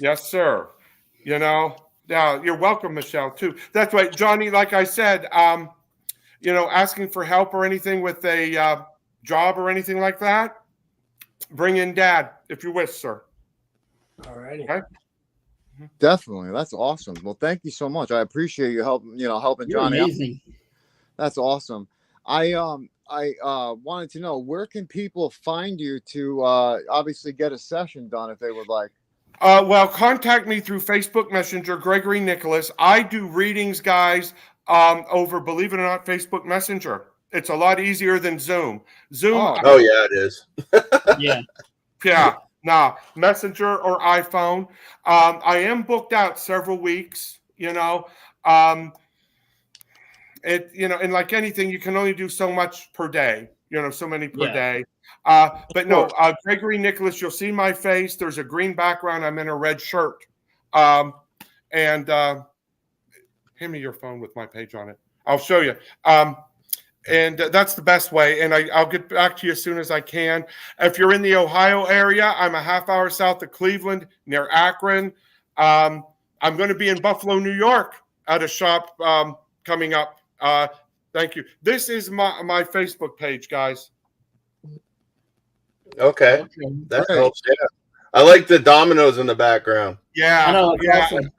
Yes, sir. Yeah, you're welcome, Michelle, too. That's right, Johnny, like I said, asking for help or anything with a job or anything like that, bring in Dad, if you wish, sir. All righty. Okay? Definitely. That's awesome. Well, thank you so much. I appreciate you helping Johnny out. Amazing. That's awesome. I wanted to know, where can people find you to obviously get a session done if they would like? Well, contact me through Facebook Messenger, Gregory Nicholas. I do readings, guys, over, believe it or not, Facebook Messenger. It's a lot easier than Zoom. Zoom. Oh yeah, it is. Yeah. Nah, Messenger or iPhone. I am booked out several weeks, and like anything, you can only do so much per day, so many per day. But no, Gregory Nicholas, you'll see my face. There's a green background. I'm in a red shirt. And hand me your phone with my page on it. I'll show you. And that's the best way. And I'll get back to you as soon as I can. If you're in the Ohio area, I'm a half hour south of Cleveland, near Akron. I'm going to be in Buffalo, New York, at a shop coming up. Thank you. This is my Facebook page, guys. Okay. That helps. Yeah. I like the dominoes in the background. Yeah. I know, awesome.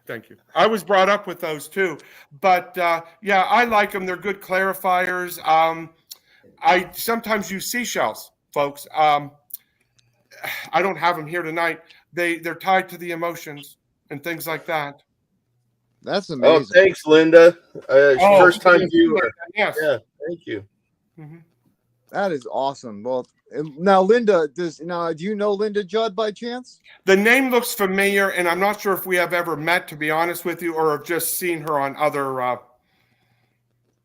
Thank you. I was brought up with those too, but I like them. They're good clarifiers. I sometimes use seashells, folks. I don't have them here tonight. They're tied to the emotions and things like that. That's amazing. Oh, thanks, Linda. First time viewer. Yes. Yeah. Thank you. Mm-hmm. That is awesome. Well, now Linda, do you know Linda Judd by chance? The name looks familiar, and I'm not sure if we have ever met, to be honest with you, or have just seen her on other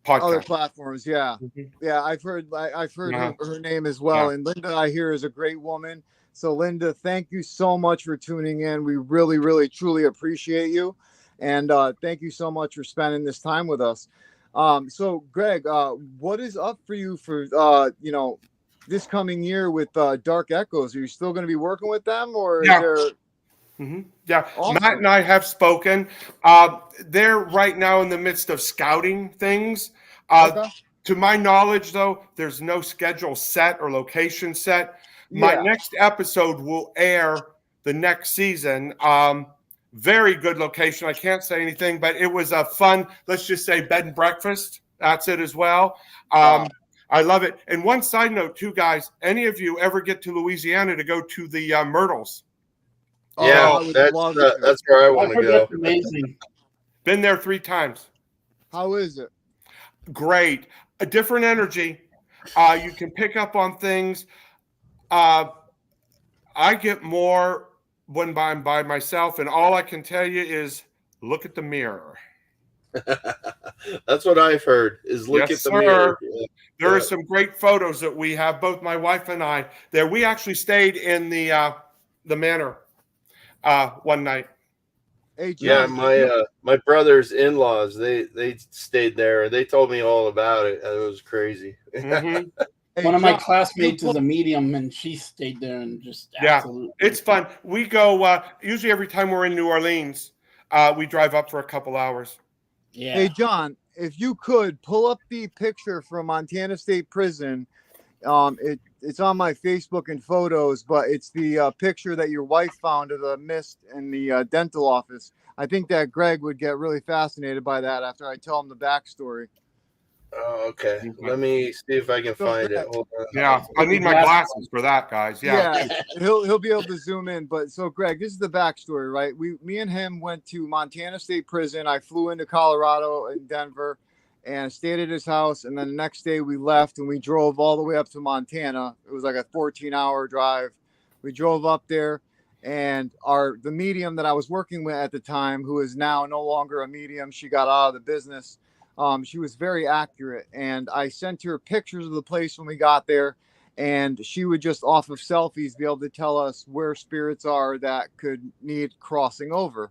podcasts. Other platforms, yeah. Mm-hmm. Yeah, I've heard her name as well. Yeah. And Linda, I hear, is a great woman. So Linda, thank you so much for tuning in. We really, really, truly appreciate you. And thank you so much for spending this time with us. So Greg, what is up for you for this coming year with Dark Echoes? Are you still going to be working with them, or is there? Mm-hmm. Yeah, awesome. Matt and I have spoken. They're right now in the midst of scouting things. Okay. To my knowledge, though, there's no schedule set or location set. My next episode will air the next season. Very good location. I can't say anything, but it was a fun, let's just say, bed and breakfast. That's it as well. I love it. And one side note, too, guys, any of you ever get to Louisiana to go to the Myrtles? Yeah, that's where I want to go. That's amazing. Been there 3 times. How is it? Great. A different energy. You can pick up on things. I get more when I'm by myself, and all I can tell you is look at the mirror. That's what I've heard, is look at the mirror. Yeah. There are some great photos that we have, both my wife and I, there. We actually stayed in the manor one night. Hey, John, my brother's in-laws, they stayed there. They told me all about it. It was crazy. Mm-hmm. Hey, one of my classmates is a medium, and she stayed there and just absolutely. It's fun. We go usually every time we're in New Orleans. We drive up for a couple hours. Yeah. Hey, John, if you could pull up the picture from Montana State Prison, It's on my Facebook and photos, but it's the picture that your wife found of the mist in the dental office. I think that Greg would get really fascinated by that after I tell him the backstory. Oh, okay. Let me see if I can find it. Hold on. Yeah, I need my glasses for that, guys. Yeah. He'll be able to zoom in. But so, Greg, this is the backstory, right? Me and him went to Montana State Prison. I flew into Colorado and Denver, and stayed at his house. And then the next day we left and we drove all the way up to Montana. It was like a 14-hour drive. We drove up there, and the medium that I was working with at the time, who is now no longer a medium, she got out of the business. She was very accurate, and I sent her pictures of the place when we got there, and she would just off of selfies be able to tell us where spirits are that could need crossing over.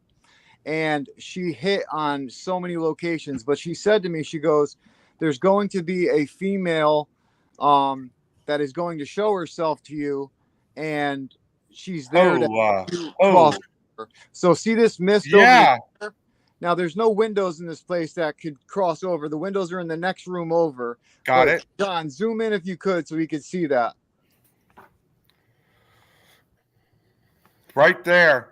And she hit on so many locations, but she said to me, she goes, there's going to be a female that is going to show herself to you, and she's there to cross over. So see this mist over here? Now, there's no windows in this place that could cross over. The windows are in the next room over. Got it. John, zoom in if you could so we could see that. Right there.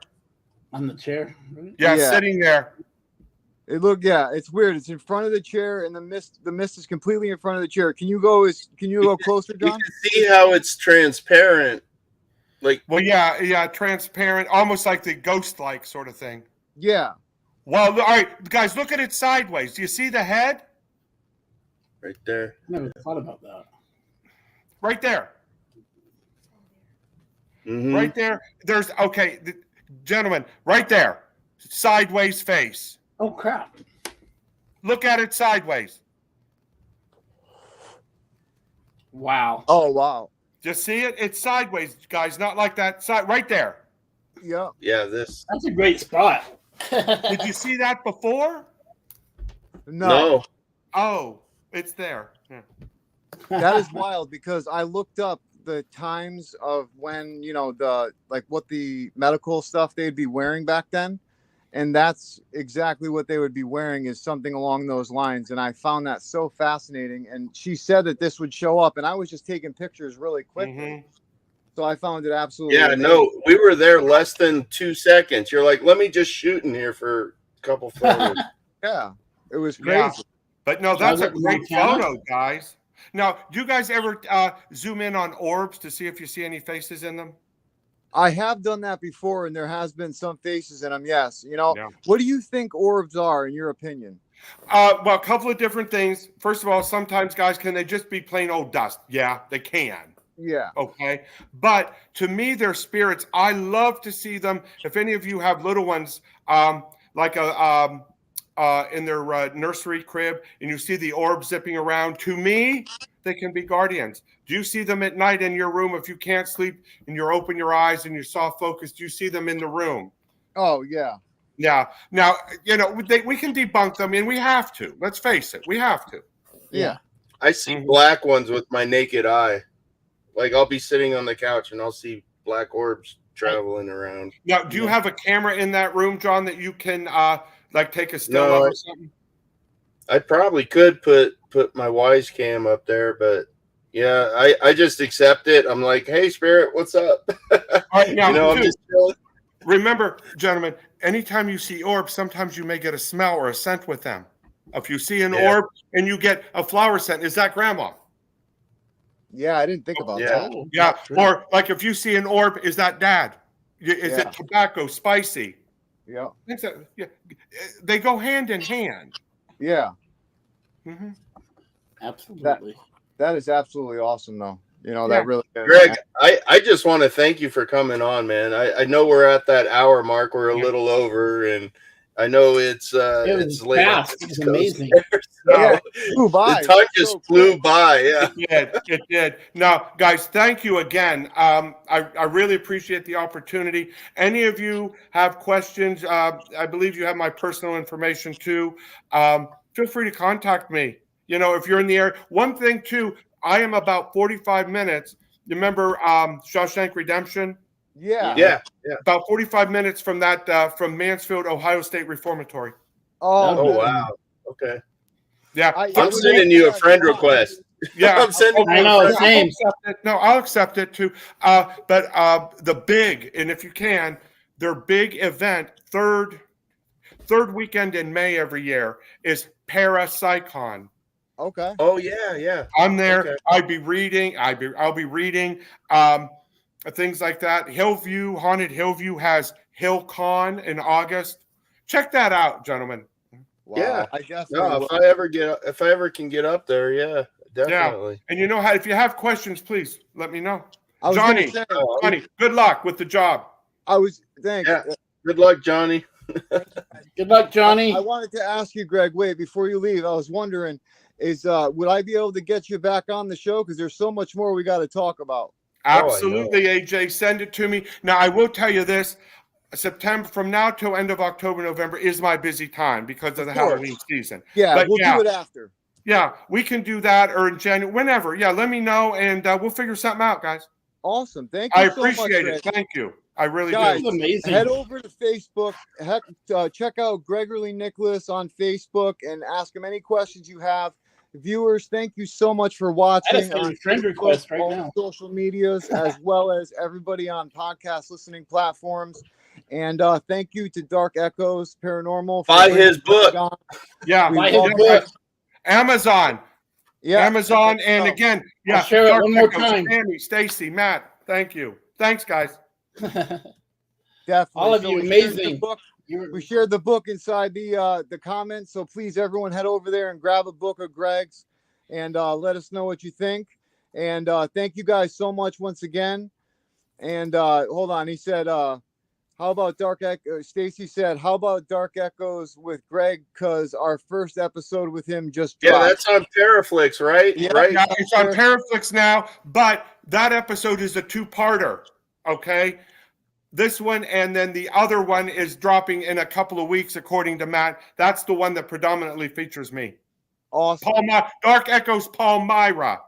On the chair? Yeah, sitting there. It's weird. It's in front of the chair, and the mist is completely in front of the chair. Can you go closer, John? You can see how it's transparent. Transparent, almost like the ghost-like sort of thing. Yeah. Well, all right, guys, look at it sideways. Do you see the head? Right there. Never thought about that. Right there. Mm-hmm. Right there. Gentlemen, right there. Sideways face. Oh, crap. Look at it sideways. Wow. Oh, wow. Just see it? It's sideways, guys, not like that. Right there. Yeah. Yeah, That's a great spot. Did you see that before? No. Oh, it's there. Yeah. That is wild, because I looked up the times of when, what the medical stuff they'd be wearing back then. And that's exactly what they would be wearing, is something along those lines. And I found that so fascinating. And she said that this would show up, and I was just taking pictures really quickly. Mm-hmm. So I found it absolutely amazing. No, we were there less than 2 seconds. You're like, let me just shoot in here for a couple photos. Yeah, it was crazy. Yeah. But no, that's a great photo, guys. Now, do you guys ever zoom in on orbs to see if you see any faces in them? I have done that before, and there has been some faces in them, yes. What do you think orbs are, in your opinion? Well, a couple of different things. First of all, sometimes, guys, can they just be plain old dust? Yeah, they can. Yeah. Okay. But to me, they're spirits. I love to see them. If any of you have little ones, in their nursery crib, and you see the orb zipping around, to me, they can be guardians. Do you see them at night in your room? If you can't sleep and you open your eyes and you're soft focused, do you see them in the room? Oh, yeah. Yeah. Now, we can debunk them, and we have to. Let's face it. We have to. Yeah. I see black ones with my naked eye. Like, I'll be sitting on the couch and I'll see black orbs traveling around. Now, do you have a camera in that room, John, that you can take a still of or something? I probably could put my Wise Cam up there, but yeah, I just accept it. I'm like, hey, spirit, what's up? All right, now, I'm just chilling. Remember, gentlemen, anytime you see orbs, sometimes you may get a smell or a scent with them. If you see an orb and you get a flower scent, is that grandma? Yeah, I didn't think about that. Yeah, or like if you see an orb, is that dad? Is it tobacco, spicy? Yeah. They go hand in hand. Yeah. Mm-hmm. Absolutely. That is absolutely awesome, though. That really is. Greg, I just want to thank you for coming on, man. I know we're at that hour mark. We're a little over, and I know it's late. Fast. It's amazing. It flew by. The time just flew by. Yeah, it did. Now, guys, thank you again. I really appreciate the opportunity. Any of you have questions? I believe you have my personal information too. Feel free to contact me. If you're in the area. One thing too, I am about 45 minutes. You remember Shawshank Redemption? Yeah. About 45 minutes from that, from Mansfield, Ohio State Reformatory. Oh wow. Okay. Yeah. I'm sending you a friend request. Yeah, I'm sending. I know, same. I'll accept it too. But the big, and if you can, their big event, third weekend in May every year is Parapsychon. Okay. Oh yeah. I'm there. Okay. I'll be reading things like that. Haunted Hillview has HillCon in August. Check that out, gentlemen. Wow. Yeah. I definitely No, will. if I ever can get up there, yeah, definitely. Yeah. And you know how, if you have questions, please let me know. I was Johnny, gonna say, Johnny, good luck with the job. thanks. Yeah. Good luck, Johnny. Good luck, Johnny. I wanted to ask you, Greg, wait, before you leave, I was wondering, would I be able to get you back on the show? Because there's so much more we got to talk about. Absolutely, AJ. Send it to me. Now, I will tell you this. September, from now till end of October, November is my busy time because of the Halloween season. Yeah, But we'll do it after. Yeah, we can do that, or in January, whenever. Yeah, let me know, and we'll figure something out, guys. Awesome. Thank you I so much, appreciate it. Greg. Thank you. I really Guys, do. Amazing. head over to Facebook. Check out Gregory Nicholas on Facebook and ask him any questions you have. Viewers, thank you so much for watching That is on a friend Facebook, request right all now. social medias, as well as everybody on podcast listening platforms. And thank you to Dark Echoes Paranormal for Buy bringing his book. Greg on. Yeah, We Buy love his book. Amazon. Yeah, Amazon, and again, yeah, I'll share it Dark one more Echoes, time. Tammy, Stacy, Matt, thank you. Thanks, guys. definitely. All of you, we shared the amazing. book. We shared the book inside the comments, so please, everyone, head over there and grab a book of Greg's, and let us know what you think. And thank you guys so much once again. And hold on, he said, how about Dark Echo? Stacy said, how about Dark Echoes with Greg? Because our first episode with him just dropped. Yeah, that's on Paraflix, right? Yeah. Right. Yeah, it's on Paraflix now, but that episode is a two-parter, okay? This one and then the other one is dropping in a couple of weeks, according to Matt. That's the one that predominantly features me. Awesome. Dark Echoes Palmyra.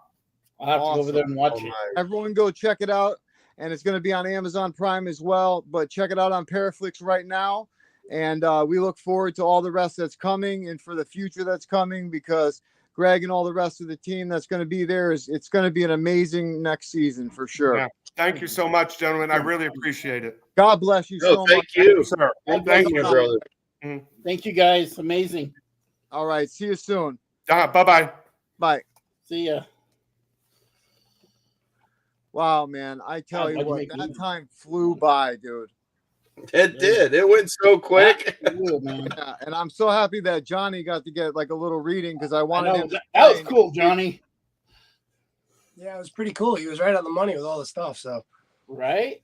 I'll have to go over there and watch it. Everyone go check it out. And it's going to be on Amazon Prime as well. But check it out on Paraflix right now. And we look forward to all the rest that's coming and for the future that's coming, because Greg and all the rest of the team that's going to be there, it's going to be an amazing next season for sure. Yeah. Thank you so much, gentlemen. I really appreciate it. God bless you so much. Thank you, sir. Thank you, brother. Thank you, guys. Amazing. All right. See you soon. Bye-bye. Bye. See ya. Wow, man. I tell you what, that time flew by, dude. It did. It went so quick. Yeah, and I'm so happy that Johnny got to get like a little reading, because I wanted him to that was cool, Johnny. Yeah, it was pretty cool. He was right on the money with all the stuff. So, right?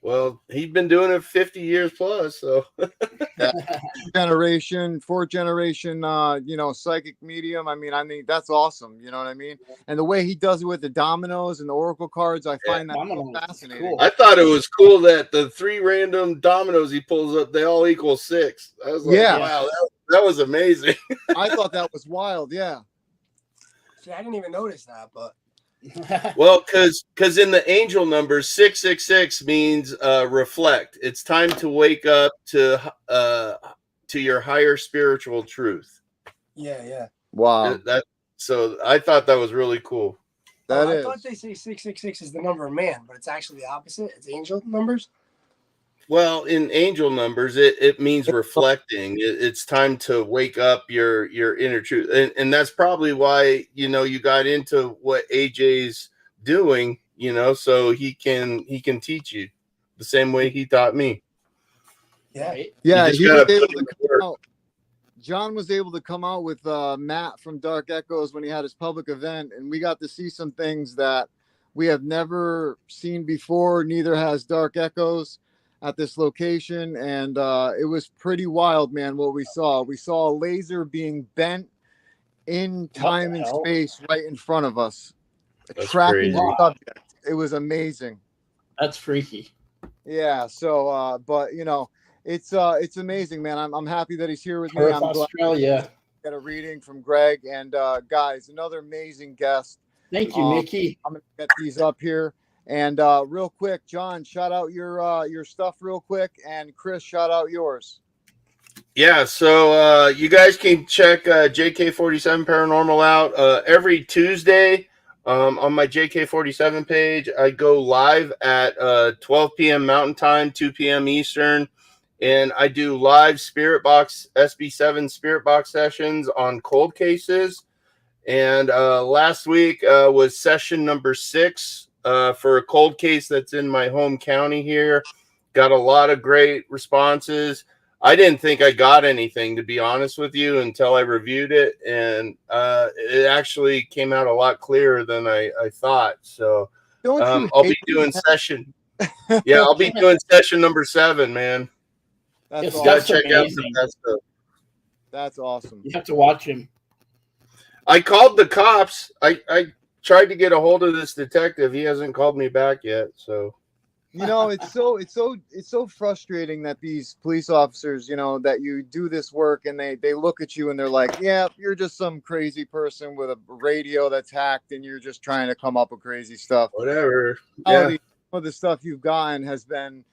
Well, he's been doing it 50 years plus. So, fourth generation, psychic medium. I mean, that's awesome. You know what I mean? And the way he does it with the dominoes and the oracle cards, I find that so fascinating. Cool. I thought it was cool that the 3 random dominoes he pulls up, they all equal 6. I was like, wow, that was amazing. I thought that was wild. Yeah. See, I didn't even notice that, but. Well, because in the angel numbers, 666 means reflect. It's time to wake up to your higher spiritual truth. Yeah. Wow. So I thought that was really cool. I thought they say 666 is the number of man, but it's actually the opposite. It's angel numbers. Well, in angel numbers, it means reflecting. It's time to wake up your inner truth, and that's probably why you got into what AJ's doing. So he can teach you the same way he taught me. Yeah, he was able to come out. John was able to come out with Matt from Dark Echoes when he had his public event, and we got to see some things that we have never seen before. Neither has Dark Echoes at this location, and it was pretty wild, man. What we saw a laser being bent in time and space right in front of us. Tracking the subject. It was amazing. That's freaky. Yeah. So, but it's amazing, man. I'm happy that he's here with me. I'm Australia. Got a reading from Greg, and guys, another amazing guest. Thank you, Mickey. I'm gonna get these up here. And real quick, John, shout out your stuff real quick, and Chris, shout out yours. Yeah, so you guys can check JK47 Paranormal out every Tuesday on my JK47 page. I go live at 12 p.m. Mountain Time, 2 p.m. Eastern, and I do live Spirit Box SB7 Spirit Box sessions on cold cases. And last week was session number 6 for a cold case that's in my home county here. Got a lot of great responses. I didn't think I got anything, to be honest with you, until I reviewed it, and it actually came out a lot clearer than I thought. So I'll be doing session. Yeah, I'll be doing session number 7, man. That's awesome. Check out that stuff. That's awesome. You have to watch him. I called the cops. I tried to get a hold of this detective. He hasn't called me back yet. So. You know, it's so frustrating that these police officers, you know, that you do this work and they look at you and they're like, yeah, you're just some crazy person with a radio that's hacked and you're just trying to come up with crazy stuff. Whatever. Yeah. Some of the stuff you've gotten has been,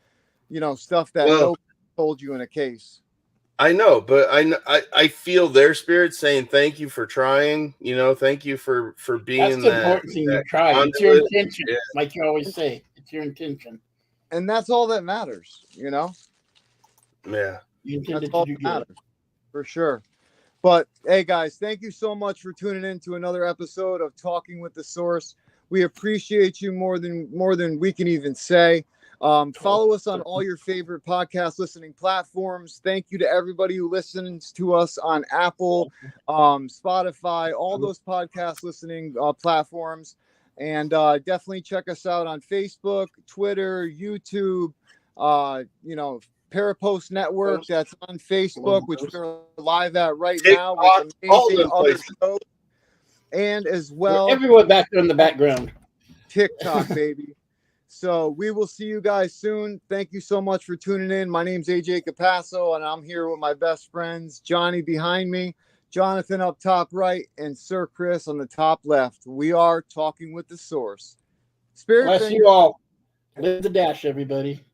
you know, stuff that nobody told you in a case. I know, but I feel their spirit saying thank you for trying. You know, thank you for being That's the important thing to try. It's your intention, like you always say. It's your intention. And that's all that matters, you know? Yeah. That's all that matters, for sure. But, hey, guys, thank you so much for tuning in to another episode of Talking with the Source. We appreciate you more than we can even say. Follow us on all your favorite podcast listening platforms. Thank you to everybody who listens to us on Apple, Spotify, all those podcast listening platforms. And definitely check us out on Facebook, Twitter, YouTube, you know, Parapost Network. That's on Facebook, which we're live at right now with amazing other shows. And as well, everyone back there in the background. TikTok, baby. So we will see you guys soon. Thank you so much for tuning in. My name's AJ Capasso, and I'm here with my best friends, Johnny behind me, Jonathan up top right, and Sir Chris on the top left. We are Talking with the Source. Spirit, bless you all. Live the dash, everybody.